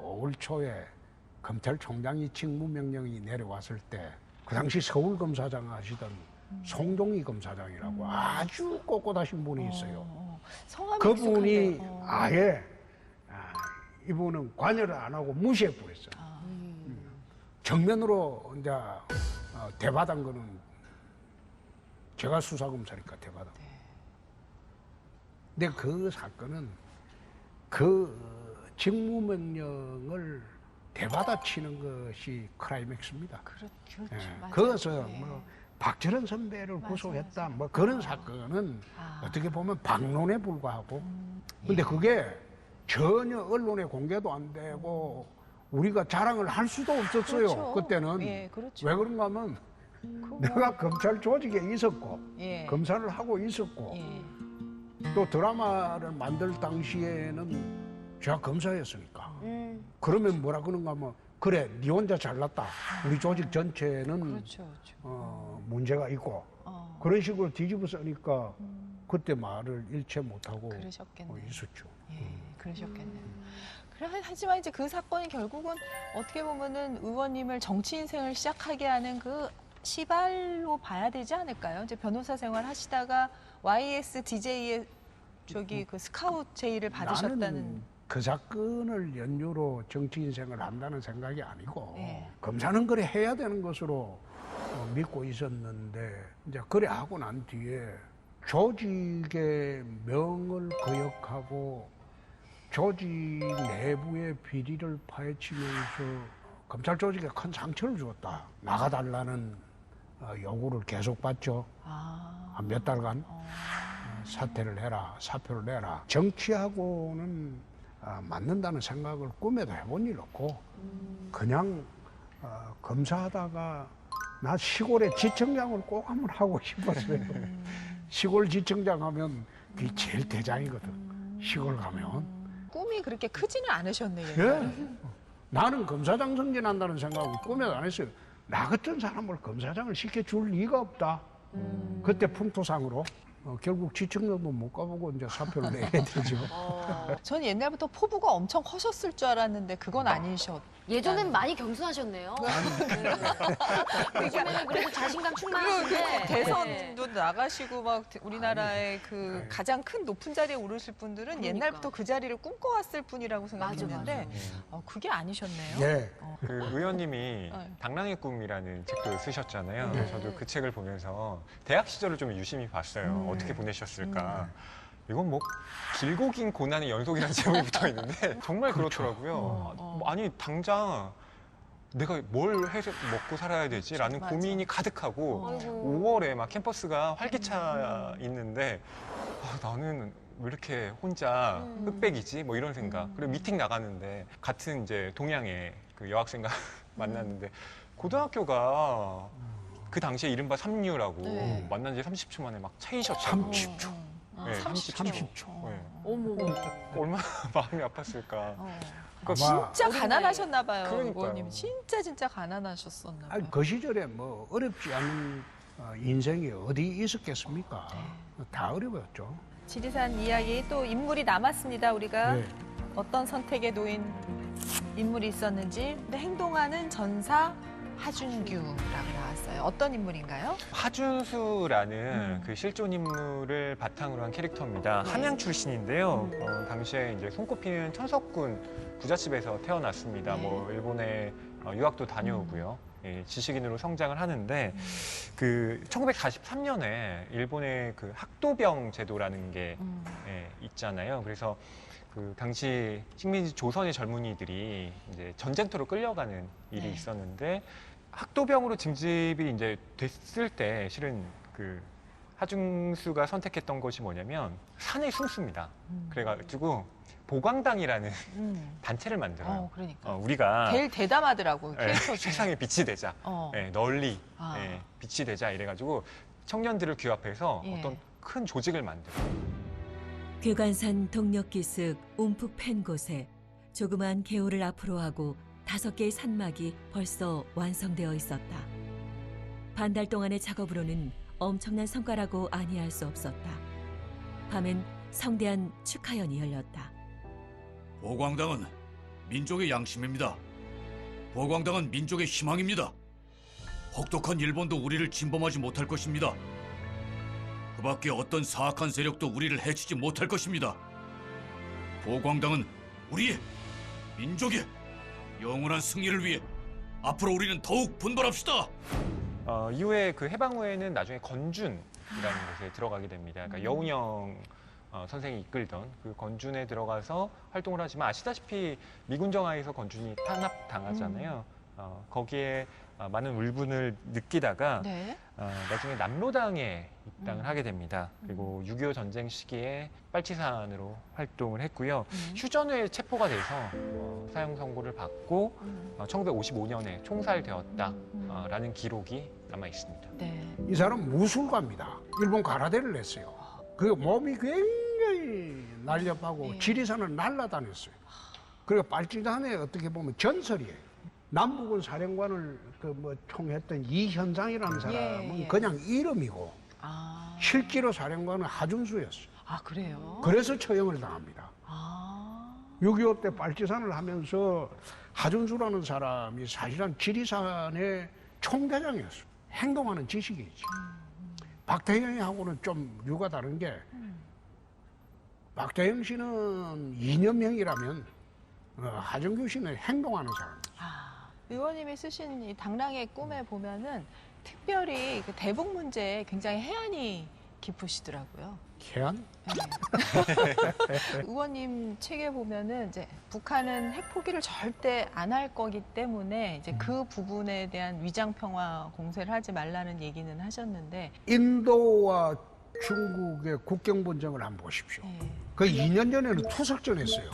5월 초에 검찰총장이 직무명령이 내려왔을 때 그 당시 서울검사장 하시던 송동희 검사장이라고 아주 꼿꼿하신 분이 있어요. 성함이 그분이 익숙한데. 아예 이분은 관여를 안 하고 무시해버렸어요. 정면으로 이제 대받은 거는 제가 수사검사니까 대받은. 근데 그 사건은 그 직무명령을 대받아치는 것이 클라이맥스입니다. 그렇죠. 예, 맞아요. 그것은 네. 뭐 박철원 선배를 맞아, 구속했다 맞아. 뭐 그런 사건은 아. 어떻게 보면 반론에 불과하고 근데 그게 전혀 언론에 공개도 안 되고 우리가 자랑을 할 수도 없었어요. 그렇죠. 그때는 예, 그렇죠. 왜 그런가 하면 그거- 내가 검찰 조직에 있었고 예. 검사를 하고 있었고 예. 또 드라마를 만들 당시에는 제가 검사였으니까 그러면 뭐라 그런가 하면 그래 네 혼자 잘났다 우리 조직 전체는 그렇죠. 그렇죠. 문제가 있고 어, 그런 식으로 뒤집어 쓰니까 그때 말을 일체 못하고 그러셨겠네요. 있었죠. 예, 그러셨겠네요. 하지만 이제 그 사건이 결국은 어떻게 보면은 의원님을 정치 인생을 시작하게 하는 그 시발로 봐야 되지 않을까요? 이제 변호사 생활 하시다가 YS DJ의 저기 그 스카우트 제의를 받으셨다는. 나는 그 사건을 연유로 정치 인생을 한다는 생각이 아니고 예. 검사는 그래 해야 되는 것으로 믿고 있었는데 이제 그래 하고 난 뒤에 조직의 명을 거역하고 조직 내부의 비리를 파헤치면서 검찰 조직에 큰 상처를 주었다. 나가달라는 요구를 계속 받죠. 한 몇 달간 사퇴를 해라, 사표를 내라. 정치하고는 맞는다는 생각을 꿈에도 해본 일 없고 그냥 검사하다가 나 시골에 지청장을 꼭 한번 하고 싶었어요. 시골 지청장 하면 그게 제일 대장이거든. 시골 가면. 꿈이 그렇게 크지는 않으셨네요. 예. 나는 검사장 승진한다는 생각을 꿈에도 안 했어요. 나 같은 사람을 검사장을 시켜줄 리가 없다. 그때 풍토상으로 결국 지청장도 못 가보고 이제 사표를 내야 되죠. 전 옛날부터 포부가 엄청 커셨을 줄 알았는데 그건 아니셨. 예전엔 많이 겸손하셨네요. 요즘에는 그래도 자신감 충만하신데. 대선도 나가시고 막 우리나라의 그 가장 큰 높은 자리에 오르실 분들은 그러니까. 옛날부터 그 자리를 꿈꿔왔을 뿐이라고 맞아, 생각했는데 그게 아니셨네요. 네. 그 의원님이 네. 당랑의 꿈이라는 책도 쓰셨잖아요. 저도 그 책을 보면서 대학 시절을 좀 유심히 봤어요. 어떻게 보내셨을까. 이건 뭐 길고 긴 고난의 연속이라는 제목이 붙어 있는데 정말 그렇더라고요. 아니 당장 내가 뭘 해서 먹고 살아야 되지라는 맞아. 고민이 가득하고 아이고. 5월에 막 캠퍼스가 활기차 있는데 나는 왜 이렇게 혼자 흑백이지? 뭐 이런 생각. 그리고 미팅 나가는데 같은 이제 동양의 그 여학생과 만났는데 고등학교가 그 당시에 이른바 삼류라고 네. 만난 지 30초 만에 막 차이셨다고. 30초. 네, 30초. 네. 어머. 얼마나 마음이 아팠을까. 그러니까 아마 진짜 가난하셨나 봐요. 그러니까요. 의원님 진짜 가난하셨었나 봐요. 아니, 그 시절에 뭐 어렵지 않은 인생이 어디 있었겠습니까? 다 어려웠죠. 지리산 이야기 또 인물이 남았습니다. 우리가 네. 어떤 선택에 놓인 인물이 있었는지. 근데 행동하는 전사 하준규라고 나왔어요. 어떤 인물인가요? 하준수라는 그 실존 인물을 바탕으로 한 캐릭터입니다. 네. 함양 출신인데요. 당시에 이제 손꼽히는 천석군 부잣집에서 태어났습니다. 네. 뭐 일본에 유학도 다녀오고요. 예, 지식인으로 성장을 하는데 그 1943년에 일본의 그 학도병 제도라는 게 예, 있잖아요. 그래서 그 당시 식민지 조선의 젊은이들이 이제 전쟁터로 끌려가는 일이 네. 있었는데 학도병으로 징집이 이제 됐을 때 실은 그 하중수가 선택했던 것이 뭐냐면 산에 숨습니다. 그래가지고 보광당이라는 단체를 만들어요. 그러니까. 우리가 제일 대담하더라고, 예, 캐릭터 중에. 세상에 빛이 되자, 어. 예, 널리 아. 예, 빛이 되자 이래가지고 청년들을 규합해서 예. 어떤 큰 조직을 만들어요. 괴관산 동력기슭 움푹 팬 곳에 조그만 개울을 앞으로 하고 5개의 산막이 벌써 완성되어 있었다. 반달 동안의 작업으로는 엄청난 성과라고 아니할 수 없었다. 밤엔 성대한 축하연이 열렸다. 보광당은 민족의 양심입니다. 보광당은 민족의 희망입니다. 혹독한 일본도 우리를 침범하지 못할 것입니다. 그 밖에 어떤 사악한 세력도 우리를 해치지 못할 것입니다. 보광당은 우리의 민족의 영원한 승리를 위해 앞으로 우리는 더욱 분발합시다. 이후에 그 해방 후에는 나중에 건준이라는 곳에 들어가게 됩니다. 그러니까 여운형 선생이 이끌던 그 건준에 들어가서 활동을 하지만 아시다시피 미군 정하에서 건준이 탄압당하잖아요. 거기에 많은 울분을 느끼다가 네. 나중에 남로당에 입당을 하게 됩니다. 그리고 6.25 전쟁 시기에 빨치산으로 활동을 했고요. 휴전에 체포가 돼서 사형 선고를 받고 1955년에 총살되었다라는 기록이 남아 있습니다. 네. 이 사람 무술가입니다. 일본 가라데를 했어요. 그 몸이 굉장히 날렵하고 예. 지리산을 날아다녔어요. 그리고 빨치산에 어떻게 보면 전설이에요. 남북은 사령관을 총했던 이현상이라는 사람은 예. 그냥 이름이고 아. 실제로 사령관은 하준수였어요. 아, 그래요? 그래서 처형을 당합니다. 아. 6.25 때 빨치산을 하면서 하준수라는 사람이 사실은 지리산의 총대장이었어요. 행동하는 지식이지. 박태영하고는 좀 류가 다른 게 박태영 씨는 이념형이라면 하준규 씨는 행동하는 사람. 의원님이 쓰신 이 당랑의 꿈에 보면은 특별히 그 대북 문제에 굉장히 해안이 깊으시더라고요. 해안? 의원님 책에 보면은 이제 북한은 핵 포기를 절대 안 할 거기 때문에 이제 그 부분에 대한 위장 평화 공세를 하지 말라는 얘기는 하셨는데. 인도와 중국의 국경 분쟁을 한번 보십시오. 예. 그 2년 전에는 투석전 했어요.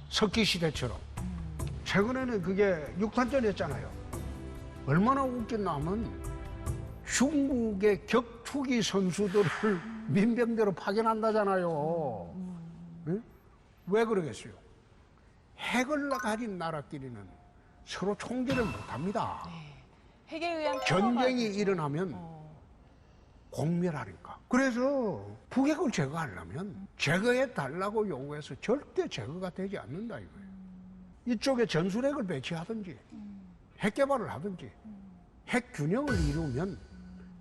석기 시대처럼. 최근에는 그게 육탄전이었잖아요. 얼마나 웃겼나 하면 중국의 격투기 선수들을 민병대로 파견한다잖아요. 네? 왜 그러겠어요? 핵을 가진 나라끼리는 서로 총질을 못합니다. 핵에 의한 전쟁이 평화가 일어나면 공멸하니까. 그래서 북핵을 제거하려면 제거해달라고 요구해서 절대 제거가 되지 않는다 이거예요. 이쪽에 전술핵을 배치하든지 핵 개발을 하든지 핵 균형을 이루면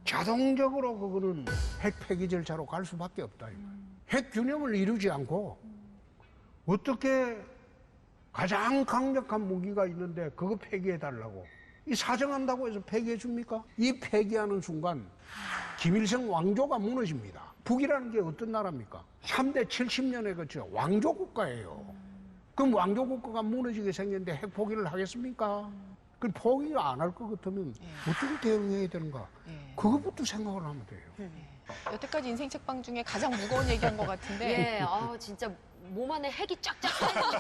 자동적으로 그거는 핵 폐기 절차로 갈 수밖에 없다 이거예요. 핵 균형을 이루지 않고 어떻게 가장 강력한 무기가 있는데 그거 폐기해달라고 이 사정한다고 해서 폐기해 줍니까? 이 폐기하는 순간 김일성 왕조가 무너집니다. 북이라는 게 어떤 나라입니까? 3대 70년에 걸쳐 왕조 국가예요. 그럼 왕조 국가가 무너지게 생겼는데 핵 포기를 하겠습니까? 그 포기 안 할 것 같으면 어떻게 대응해야 되는가? 그것부터 생각을 하면 돼요. 여태까지 인생 책방 중에 가장 무거운 얘기한 것 같은데. 예, 진짜 몸 안에 핵이 쫙쫙 쌓여있는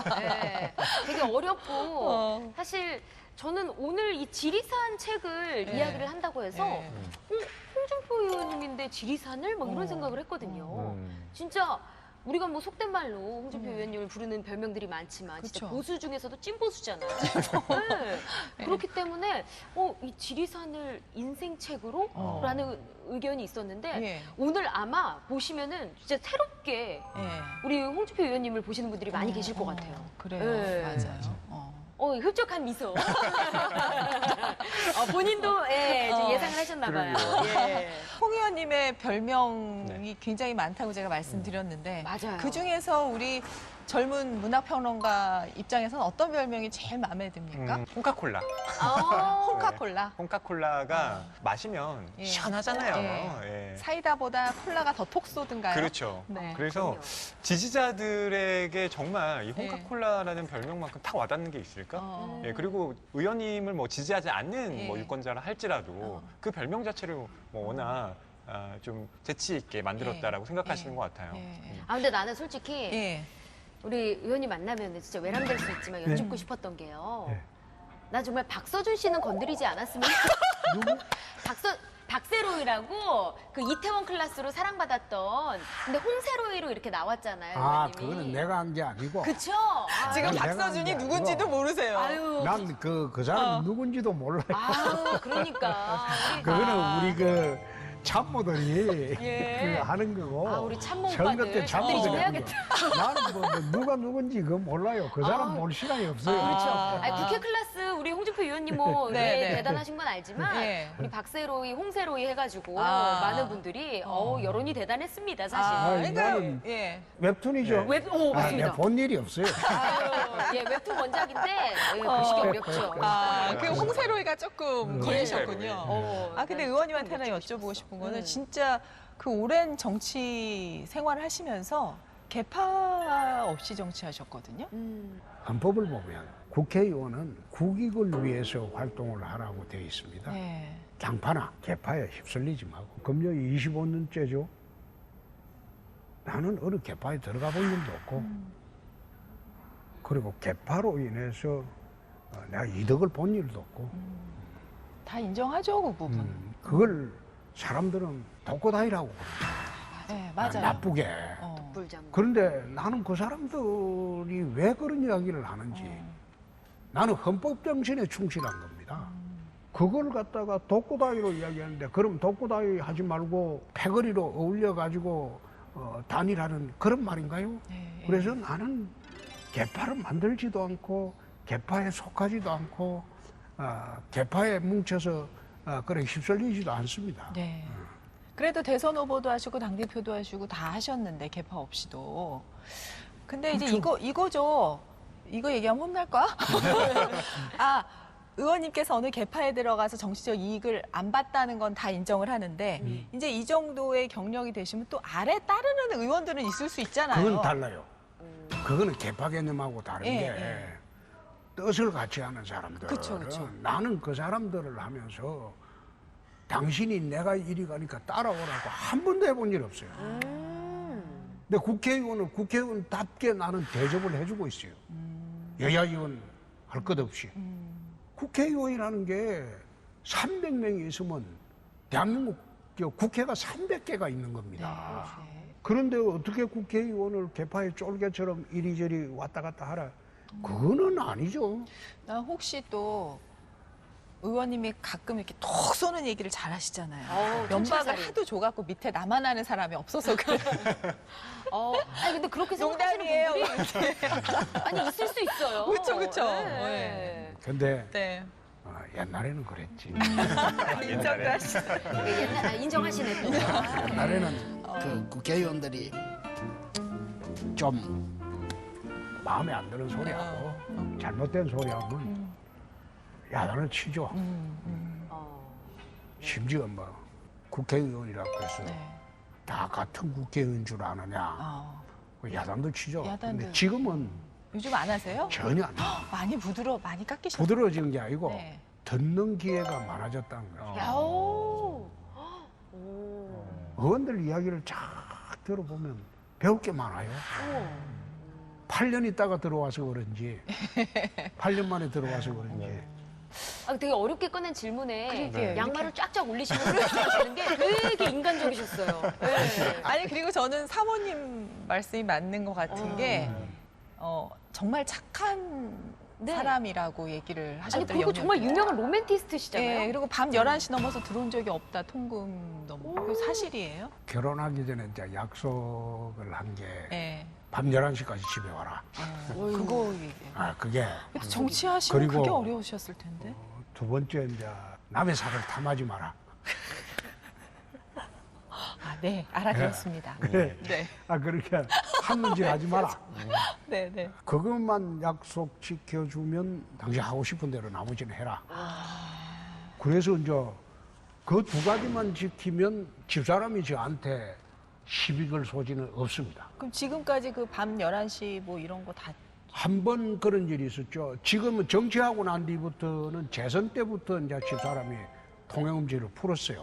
거예요. 예, 되게 어렵고 사실 저는 오늘 이 지리산 책을 이야기를 한다고 해서 홍준표 의원님인데 지리산을 막 이런 생각을 했거든요. 진짜 우리가 뭐 속된 말로 홍준표 의원님을 부르는 별명들이 많지만 진짜 그쵸. 보수 중에서도 찐보수잖아요. 네. 그렇기 때문에 이 지리산을 인생책으로? 라는 의견이 있었는데 예. 오늘 아마 보시면은 진짜 새롭게 예. 우리 홍준표 의원님을 보시는 분들이 많이 계실 것 같아요. 그래요. 네. 맞아요. 흡족한 미소. 본인도 지금 예상을 하셨나 봐요. 예. 홍 의원님의 별명이 네. 굉장히 많다고 제가 말씀드렸는데 맞아요. 그중에서 우리 젊은 문학평론가 입장에서는 어떤 별명이 제일 마음에 듭니까? 홍카콜라. 홍카콜라. 홍카콜라가 마시면 예. 시원하잖아요. 예. 사이다보다 콜라가 더 톡 쏘든가요? 그렇죠. 네. 그래서 그럼요. 지지자들에게 정말 이 예. 홍카콜라라는 별명만큼 딱 와닿는 게 있을까? 어. 예, 그리고 의원님을 뭐 지지하지 않는 예. 뭐 유권자라 할지라도 그 별명 자체를 뭐 워낙 좀 재치 있게 만들었다라고 생각하시는 예. 것 같아요. 예. 근데 나는 솔직히 예. 우리 의원님 만나면 진짜 외람될 수 있지만 여쭙고 싶었던 게요. 네. 나 정말 박서준 씨는 건드리지 않았으면 누구? 박세로이라고 그 이태원 클라스로 사랑받았던 근데 홍세로이로 이렇게 나왔잖아요. 의원님이. 그거는 내가 한 게 아니고. 그쵸? 지금 내가 박서준이 한 게 누군지도 아니고. 모르세요. 아유. 난 그 사람 누군지도 몰라요. 그러니까. 그거는 우리 그 참모들이 예. 그 하는 거고. 우리 참모 선거 오빠들 때 참모들이 좀 하는 거. 나는 뭐 누가 누군지 그거 몰라요. 그 사람 볼 시간이 없어요. 그렇죠. 아. 아니, 국회 클래스 우리 홍준표 의원님 뭐 네, 왜 네. 대단하신 건 알지만 네. 우리 박세로이, 홍세로이 해가지고 아. 많은 분들이 여론이 대단했습니다, 사실. 그러니까 나는 예. 웹툰이죠. 맞습니다. 내가 본 일이 없어요. 아유, 웹툰 원작인데 보시기 어렵죠. 그 홍세로이가 조금 걸리셨군요. 어, 근데 의원님한테 하나 여쭤보고 싶은 거는 진짜 그 오랜 정치 생활을 하시면서 계파 없이 정치하셨거든요. 헌법을 보면 국회의원은 국익을 위해서 활동을 하라고 되어 있습니다. 네. 장파나 개파에 휩쓸리지 말고 금년이 25년째죠. 나는 어느 개파에 들어가 본 일도 없고 그리고 개파로 인해서 내가 이득을 본 일도 없고 다 인정하죠, 그 부분. 그걸 사람들은 돕고 다니라고 그래요. 네, 맞아요. 나쁘게. 불장. 그런데 나는 그 사람들이 왜 그런 이야기를 하는지 나는 헌법 정신에 충실한 겁니다. 그걸 갖다가 독고다이로 이야기하는데 그럼 독고다이 하지 말고 패거리로 어울려가지고 단일하는 그런 말인가요? 네, 그래서 나는 개파를 만들지도 않고 개파에 속하지도 않고 개파에 뭉쳐서 그래 휩쓸리지도 않습니다. 네. 그래도 대선 후보도 하시고 당대표도 하시고 다 하셨는데 개파 없이도. 근데 이제 이거죠. 이거 얘기하면 혼날까? 의원님께서 어느 개파에 들어가서 정치적 이익을 안 봤다는 건 다 인정을 하는데 이제 이 정도의 경력이 되시면 또 아래 따르는 의원들은 있을 수 있잖아요. 그건 달라요. 그거는 개파 개념하고 다른 예, 게 예. 뜻을 같이 하는 사람들은 그쵸, 그쵸. 나는 그 사람들을 하면서 당신이 내가 이리 가니까 따라오라고 한 번도 해본 일 없어요. 근데 국회의원은 국회의원답게 나는 대접을 해주고 있어요. 여야 의원 할 것 없이. 국회의원이라는 게 300명이 있으면 대한민국 국회가 300개가 있는 겁니다. 그런데 어떻게 국회의원을 개파의 쫄개처럼 이리저리 왔다 갔다 하라? 그거는 아니죠. 나 혹시 또 의원님이 가끔 이렇게 톡 쏘는 얘기를 잘 하시잖아요. 면박을 청취자들이. 하도 줘갖고 밑에 나만 아는 사람이 없어서 그래. 아니 근데 그렇게 생각하시는 농담이에요. 분들이 아니 있을 수 있어요. 그쵸, 그쵸. 네. 근데 네. 옛날에는 그랬지. 인정도 하시죠. 인정하시네 또. 옛날에는 그 국회의원들이 좀 마음에 안 드는 소리하고 잘못된 소리하면 야단을 치죠. 심지어 뭐 국회의원이라고 해서 네. 다 같은 국회의원인 줄 아느냐. 그 야단도 치죠. 야단도. 근데 지금은 요즘 안 하세요? 전혀 안 해요. 많이 깎이셨어요. 부드러워진 게 아니고 네. 듣는 기회가 많아졌다는 거죠. 야오. 의원들 이야기를 쫙 들어보면 배울 게 많아요. 8년 있다가 들어와서 그런지 8년 만에 들어와서 그런지 되게 어렵게 꺼낸 질문에 그러게요. 양말을 쫙쫙 올리시면서 하시는 게 되게 인간적이셨어요. 네. 아니 그리고 저는 사모님 말씀이 맞는 것 같은 게 정말 착한 네. 사람이라고 얘기를 아니 하셨더라고요. 그리고 정말 유명한 로맨티스트시잖아요. 예, 그리고 밤 11시 넘어서 들어온 적이 없다. 통금 넘어. 그 사실이에요? 결혼하기 전에 이제 약속을 한 게 밤 예. 11시까지 집에 와라. 그거 얘기해요. 아, 그게 정치하시면 그리고 그게 어려우셨을 텐데. 두 번째 이제 남의 살을 탐하지 마라. 아, 네, 알아들었습니다. 그래. 네, 아, 그렇게 한문질 하지 마라. 네, 네. 그것만 약속 지켜주면 당신 하고 싶은 대로 나머지는 해라. 그래서 이제 그 두 가지만 지키면 집사람이 저한테 시비 걸 소지는 없습니다. 그럼 지금까지 그 밤 11시 뭐 이런 거 다 한 번 그런 일이 있었죠. 지금은 정치하고 난 뒤부터는 재선 때부터 이제 집사람이 통행금지를 풀었어요.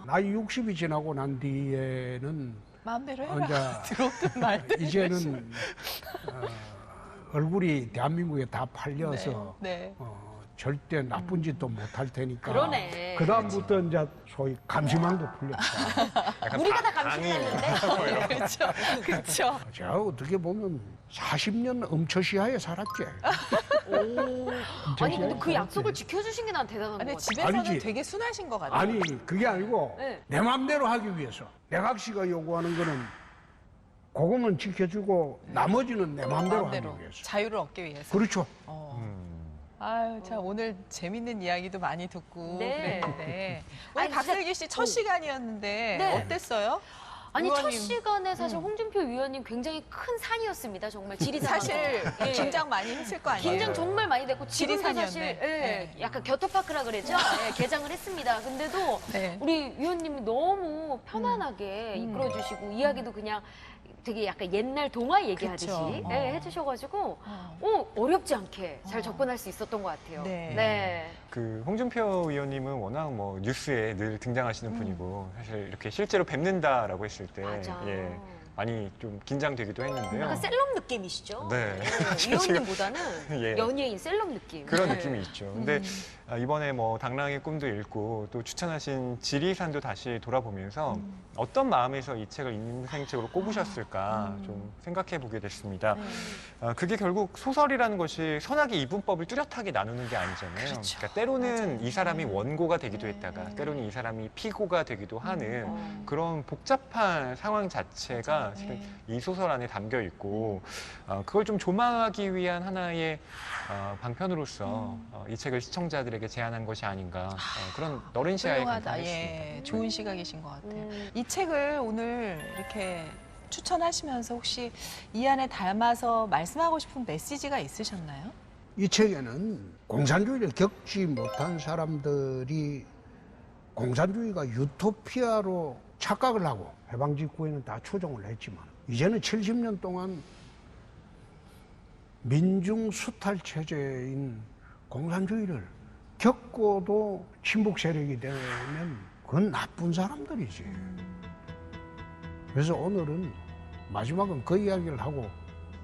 나이 60이 지나고 난 뒤에는 마음대로 해라. 혼자 들어오든 말든. 이제는 얼굴이 대한민국에 다 팔려서 네. 절대 나쁜 짓도 못 할 테니까. 그러네. 그다음부터 이제 소위 감시망도 풀렸다. 우리가 다 감시했는데. 그렇죠. 그렇죠. 제가 어떻게 보면 40년 엄처시하에 살았지. 아니 근데 그 약속을 지켜주신 게 난 대단한 것 근데 같아요. 집에서는 아니지. 되게 순하신 것 같아요. 아니 그게 아니고 네. 내 마음대로 하기 위해서 내각 씨가 요구하는 거는 그거만 지켜주고 나머지는 내 마음대로 하기 위해서. 자유를 얻기 위해서. 그렇죠. 아유, 참 오늘 재밌는 이야기도 많이 듣고 네. 그랬는데 오늘 아니, 박슬기 씨 첫 시간이었는데 네. 어땠어요? 아니 첫 의원님. 시간에 사실 홍준표 위원님 굉장히 큰 산이었습니다. 정말 지리산. 사실 예. 긴장 많이 했을 거 아니에요? 긴장 정말 많이 됐고 지금도 지리산이었네. 사실 예, 네. 약간 겨터파크라 그랬죠. 예, 개장을 했습니다. 근데도 네. 우리 위원님이 너무 편안하게 이끌어주시고 이야기도 그냥 되게 약간 옛날 동화 얘기하듯이 그쵸. 예, 해주셔가지고 어렵지 않게 잘 접근할 수 있었던 것 같아요. 네. 네. 그 홍준표 의원님은 워낙 뭐 뉴스에 늘 등장하시는 분이고 사실 이렇게 실제로 뵙는다라고 했을 때 맞아. 예, 많이 좀 긴장되기도 했는데요. 약간 셀럽 느낌이시죠? 네. 위원님보다는 예. 연예인 셀럽 느낌. 그런 네. 느낌이 있죠. 근데 이번에 뭐 당랑의 꿈도 읽고 또 추천하신 지리산도 다시 돌아보면서 어떤 마음에서 이 책을 인생책으로 꼽으셨을까 좀 생각해 보게 됐습니다. 그게 결국 소설이라는 것이 선악의 이분법을 뚜렷하게 나누는 게 아니잖아요. 그렇죠. 그러니까 때로는 맞아요. 이 사람이 원고가 되기도 했다가 때로는 이 사람이 피고가 되기도 하는 그런 복잡한 상황 자체가 사실은 이 소설 안에 담겨 있고 그걸 좀 조망하기 위한 하나의 방편으로서 이 책을 시청자들에게 제안한 것이 아닌가 그런 너른 시야에 훌륭하다. 감탄했습니다. 예, 좋은 시각이신 것 같아요. 이 책을 오늘 이렇게 추천하시면서 혹시 이 안에 담아서 말씀하고 싶은 메시지가 있으셨나요? 이 책에는 공산주의를 겪지 못한 사람들이 공산주의가 유토피아로 착각을 하고 해방 직후에는 다 추종을 했지만 이제는 70년 동안 민중 수탈 체제인 공산주의를 겪고도 친북 세력이 되면 그건 나쁜 사람들이지. 그래서 오늘은 마지막은 그 이야기를 하고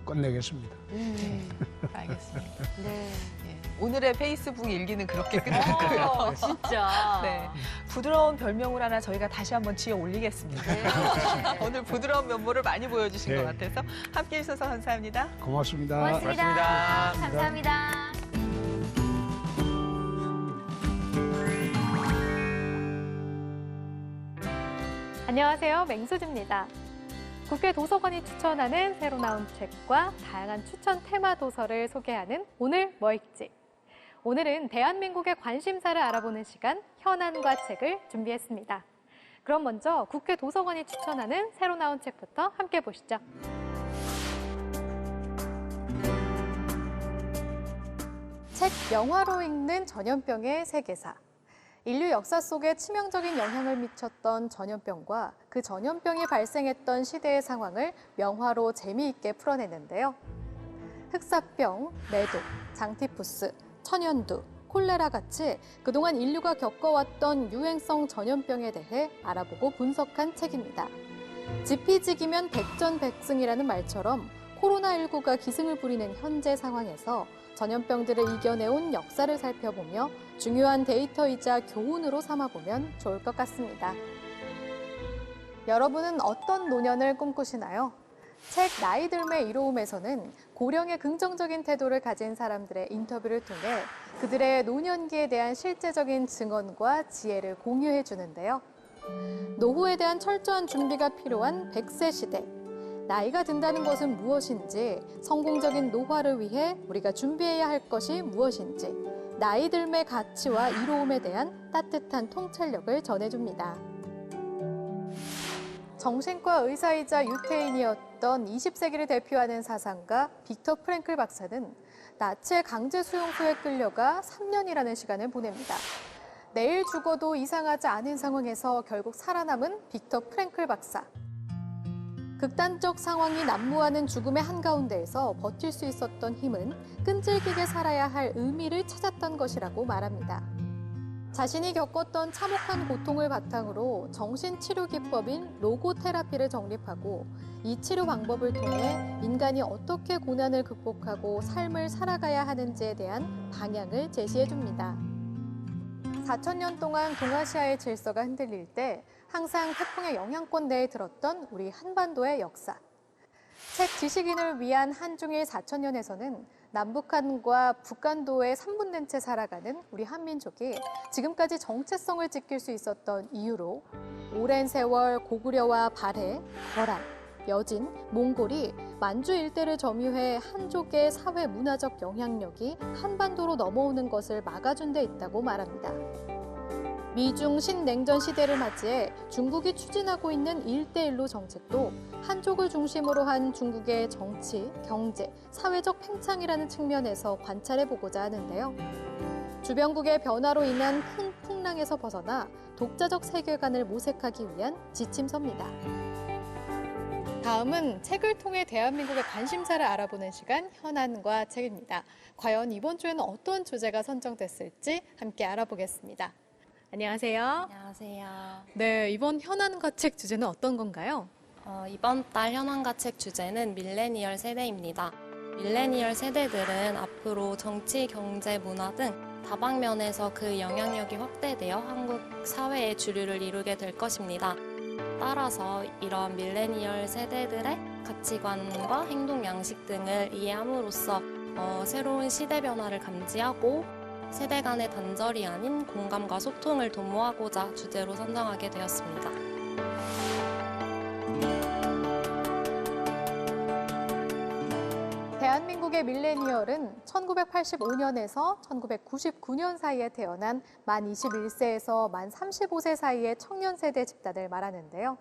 끝내겠습니다. 네, 알겠습니다. 네. 예, 오늘의 페이스북 일기는 그렇게 끝났고요. 진짜. 네, 부드러운 별명을 하나 저희가 다시 한번 지어 올리겠습니다. 네. 오늘 부드러운 면모를 많이 보여주신 네. 것 같아서 함께해 주셔서 감사합니다. 고맙습니다. 고맙습니다. 고맙습니다. 감사합니다. 안녕하세요. 맹수지입니다. 국회 도서관이 추천하는 새로 나온 책과 다양한 추천 테마 도서를 소개하는 오늘 뭐 읽지? 오늘은 대한민국의 관심사를 알아보는 시간 현안과 책을 준비했습니다. 그럼 먼저 국회 도서관이 추천하는 새로 나온 책부터 함께 보시죠. 책 영화로 읽는 전염병의 세계사. 인류 역사 속에 치명적인 영향을 미쳤던 전염병과 그 전염병이 발생했던 시대의 상황을 명화로 재미있게 풀어내는데요. 흑사병, 매독, 장티푸스, 천연두, 콜레라 같이 그동안 인류가 겪어왔던 유행성 전염병에 대해 알아보고 분석한 책입니다. 지피지기면 백전백승이라는 말처럼 코로나19가 기승을 부리는 현재 상황에서 전염병들을 이겨내온 역사를 살펴보며 중요한 데이터이자 교훈으로 삼아보면 좋을 것 같습니다. 여러분은 어떤 노년을 꿈꾸시나요? 책 나이 들매 이로움에서는 고령의 긍정적인 태도를 가진 사람들의 인터뷰를 통해 그들의 노년기에 대한 실제적인 증언과 지혜를 공유해 주는데요. 노후에 대한 철저한 준비가 필요한 100세 시대. 나이가 든다는 것은 무엇인지, 성공적인 노화를 위해 우리가 준비해야 할 것이 무엇인지, 나이 들매 가치와 이로움에 대한 따뜻한 통찰력을 전해줍니다. 정신과 의사이자 유태인이었던 20세기를 대표하는 사상가 빅터 프랭클 박사는 나치의 강제 수용소에 끌려가 3년이라는 시간을 보냅니다. 내일 죽어도 이상하지 않은 상황에서 결국 살아남은 빅터 프랭클 박사. 극단적 상황이 난무하는 죽음의 한가운데에서 버틸 수 있었던 힘은 끈질기게 살아야 할 의미를 찾았던 것이라고 말합니다. 자신이 겪었던 참혹한 고통을 바탕으로 정신치료 기법인 로고테라피를 정립하고 이 치료 방법을 통해 인간이 어떻게 고난을 극복하고 삶을 살아가야 하는지에 대한 방향을 제시해 줍니다. 4,000년 동안 동아시아의 질서가 흔들릴 때 항상 태풍의 영향권 내에 들었던 우리 한반도의 역사. 책 지식인을 위한 한중일 4,000년에서는 남북한과 북한도에 3분된 채 살아가는 우리 한민족이 지금까지 정체성을 지킬 수 있었던 이유로 오랜 세월 고구려와 발해, 거란, 여진, 몽골이 만주 일대를 점유해 한족의 사회 문화적 영향력이 한반도로 넘어오는 것을 막아준 데 있다고 말합니다. 미중 신냉전 시대를 맞이해 중국이 추진하고 있는 1대1로 정책도 한족을 중심으로 한 중국의 정치, 경제, 사회적 팽창이라는 측면에서 관찰해보고자 하는데요. 주변국의 변화로 인한 큰 풍랑에서 벗어나 독자적 세계관을 모색하기 위한 지침서입니다. 다음은 책을 통해 대한민국의 관심사를 알아보는 시간 현안과 책입니다. 과연 이번 주에는 어떤 주제가 선정됐을지 함께 알아보겠습니다. 안녕하세요. 안녕하세요. 네, 이번 현안과 책 주제는 어떤 건가요? 이번 달 현안과 책 주제는 밀레니얼 세대입니다. 밀레니얼 세대들은 앞으로 정치, 경제, 문화 등 다방면에서 그 영향력이 확대되어 한국 사회의 주류를 이루게 될 것입니다. 따라서 이런 밀레니얼 세대들의 가치관과 행동 양식 등을 이해함으로써 새로운 시대 변화를 감지하고 세대 간의 단절이 아닌 공감과 소통을 도모하고자 주제로 선정하게 되었습니다. 대한민국의 밀레니얼은 1985년에서 1999년 사이에 태어난 만 21세에서 만 35세 사이의 청년 세대 집단을 말하는데요.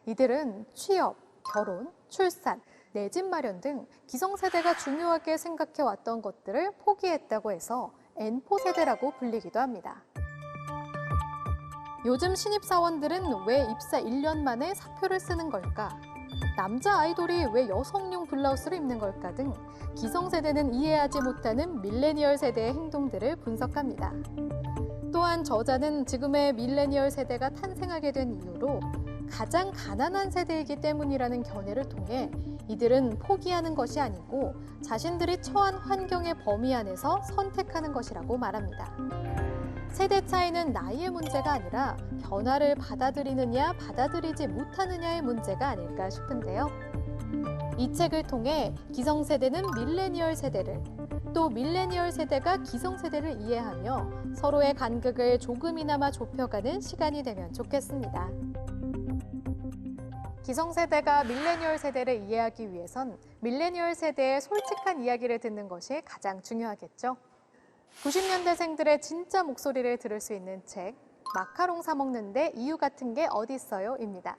이들은 취업, 결혼, 출산, 내 집 마련 등 기성세대가 중요하게 생각해왔던 것들을 포기했다고 해서 N포 세대라고 불리기도 합니다. 요즘 신입사원들은 왜 입사 1년 만에 사표를 쓰는 걸까? 남자 아이돌이 왜 여성용 블라우스를 입는 걸까 등 기성세대는 이해하지 못하는 밀레니얼 세대의 행동들을 분석합니다. 또한 저자는 지금의 밀레니얼 세대가 탄생하게 된 이유로 가장 가난한 세대이기 때문이라는 견해를 통해 이들은 포기하는 것이 아니고 자신들이 처한 환경의 범위 안에서 선택하는 것이라고 말합니다. 세대 차이는 나이의 문제가 아니라 변화를 받아들이느냐 받아들이지 못하느냐의 문제가 아닐까 싶은데요. 이 책을 통해 기성세대는 밀레니얼 세대를, 또 밀레니얼 세대가 기성세대를 이해하며 서로의 간극을 조금이나마 좁혀가는 시간이 되면 좋겠습니다. 기성세대가 밀레니얼 세대를 이해하기 위해선 밀레니얼 세대의 솔직한 이야기를 듣는 것이 가장 중요하겠죠. 90년대생들의 진짜 목소리를 들을 수 있는 책, 마카롱 사 먹는데 이유 같은 게 어디 있어요? 입니다.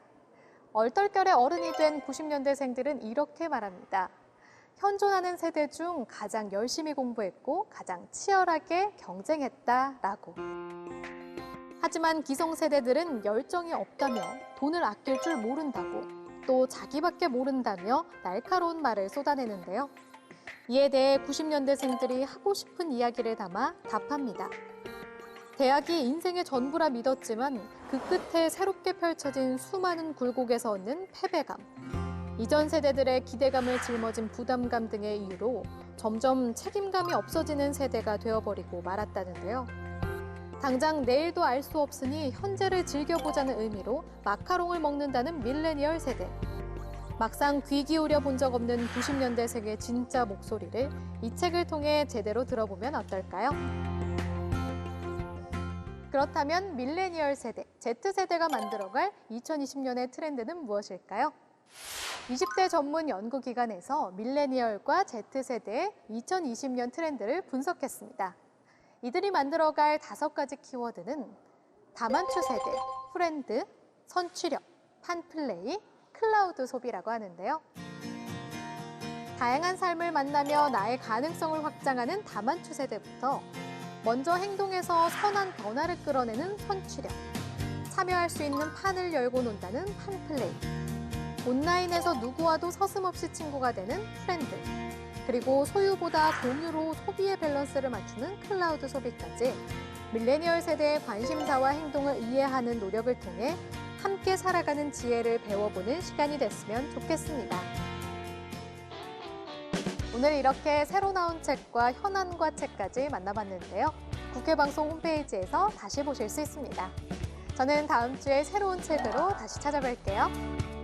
얼떨결에 어른이 된 90년대생들은 이렇게 말합니다. 현존하는 세대 중 가장 열심히 공부했고 가장 치열하게 경쟁했다라고. 하지만 기성세대들은 열정이 없다며 돈을 아낄 줄 모른다고, 또 자기밖에 모른다며 날카로운 말을 쏟아내는데요. 이에 대해 90년대생들이 하고 싶은 이야기를 담아 답합니다. 대학이 인생의 전부라 믿었지만 그 끝에 새롭게 펼쳐진 수많은 굴곡에서 얻는 패배감. 이전 세대들의 기대감을 짊어진 부담감 등의 이유로 점점 책임감이 없어지는 세대가 되어버리고 말았다는데요. 당장 내일도 알 수 없으니 현재를 즐겨보자는 의미로 마카롱을 먹는다는 밀레니얼 세대. 막상 귀 기울여 본 적 없는 90년대생의 진짜 목소리를 이 책을 통해 제대로 들어보면 어떨까요? 그렇다면 밀레니얼 세대, Z세대가 만들어갈 2020년의 트렌드는 무엇일까요? 20대 전문 연구기관에서 밀레니얼과 Z세대의 2020년 트렌드를 분석했습니다. 이들이 만들어갈 5가지 키워드는 다만추 세대, 프렌드, 선취력, 판플레이, 클라우드 소비라고 하는데요. 다양한 삶을 만나며 나의 가능성을 확장하는 다만추 세대부터 먼저 행동해서 선한 변화를 끌어내는 선취력, 참여할 수 있는 판을 열고 논다는 판플레이, 온라인에서 누구와도 서슴없이 친구가 되는 프렌드, 그리고 소유보다 공유로 소비의 밸런스를 맞추는 클라우드 소비까지 밀레니얼 세대의 관심사와 행동을 이해하는 노력을 통해 함께 살아가는 지혜를 배워보는 시간이 됐으면 좋겠습니다. 오늘 이렇게 새로 나온 책과 현안과 책까지 만나봤는데요. 국회방송 홈페이지에서 다시 보실 수 있습니다. 저는 다음 주에 새로운 책으로 다시 찾아뵐게요.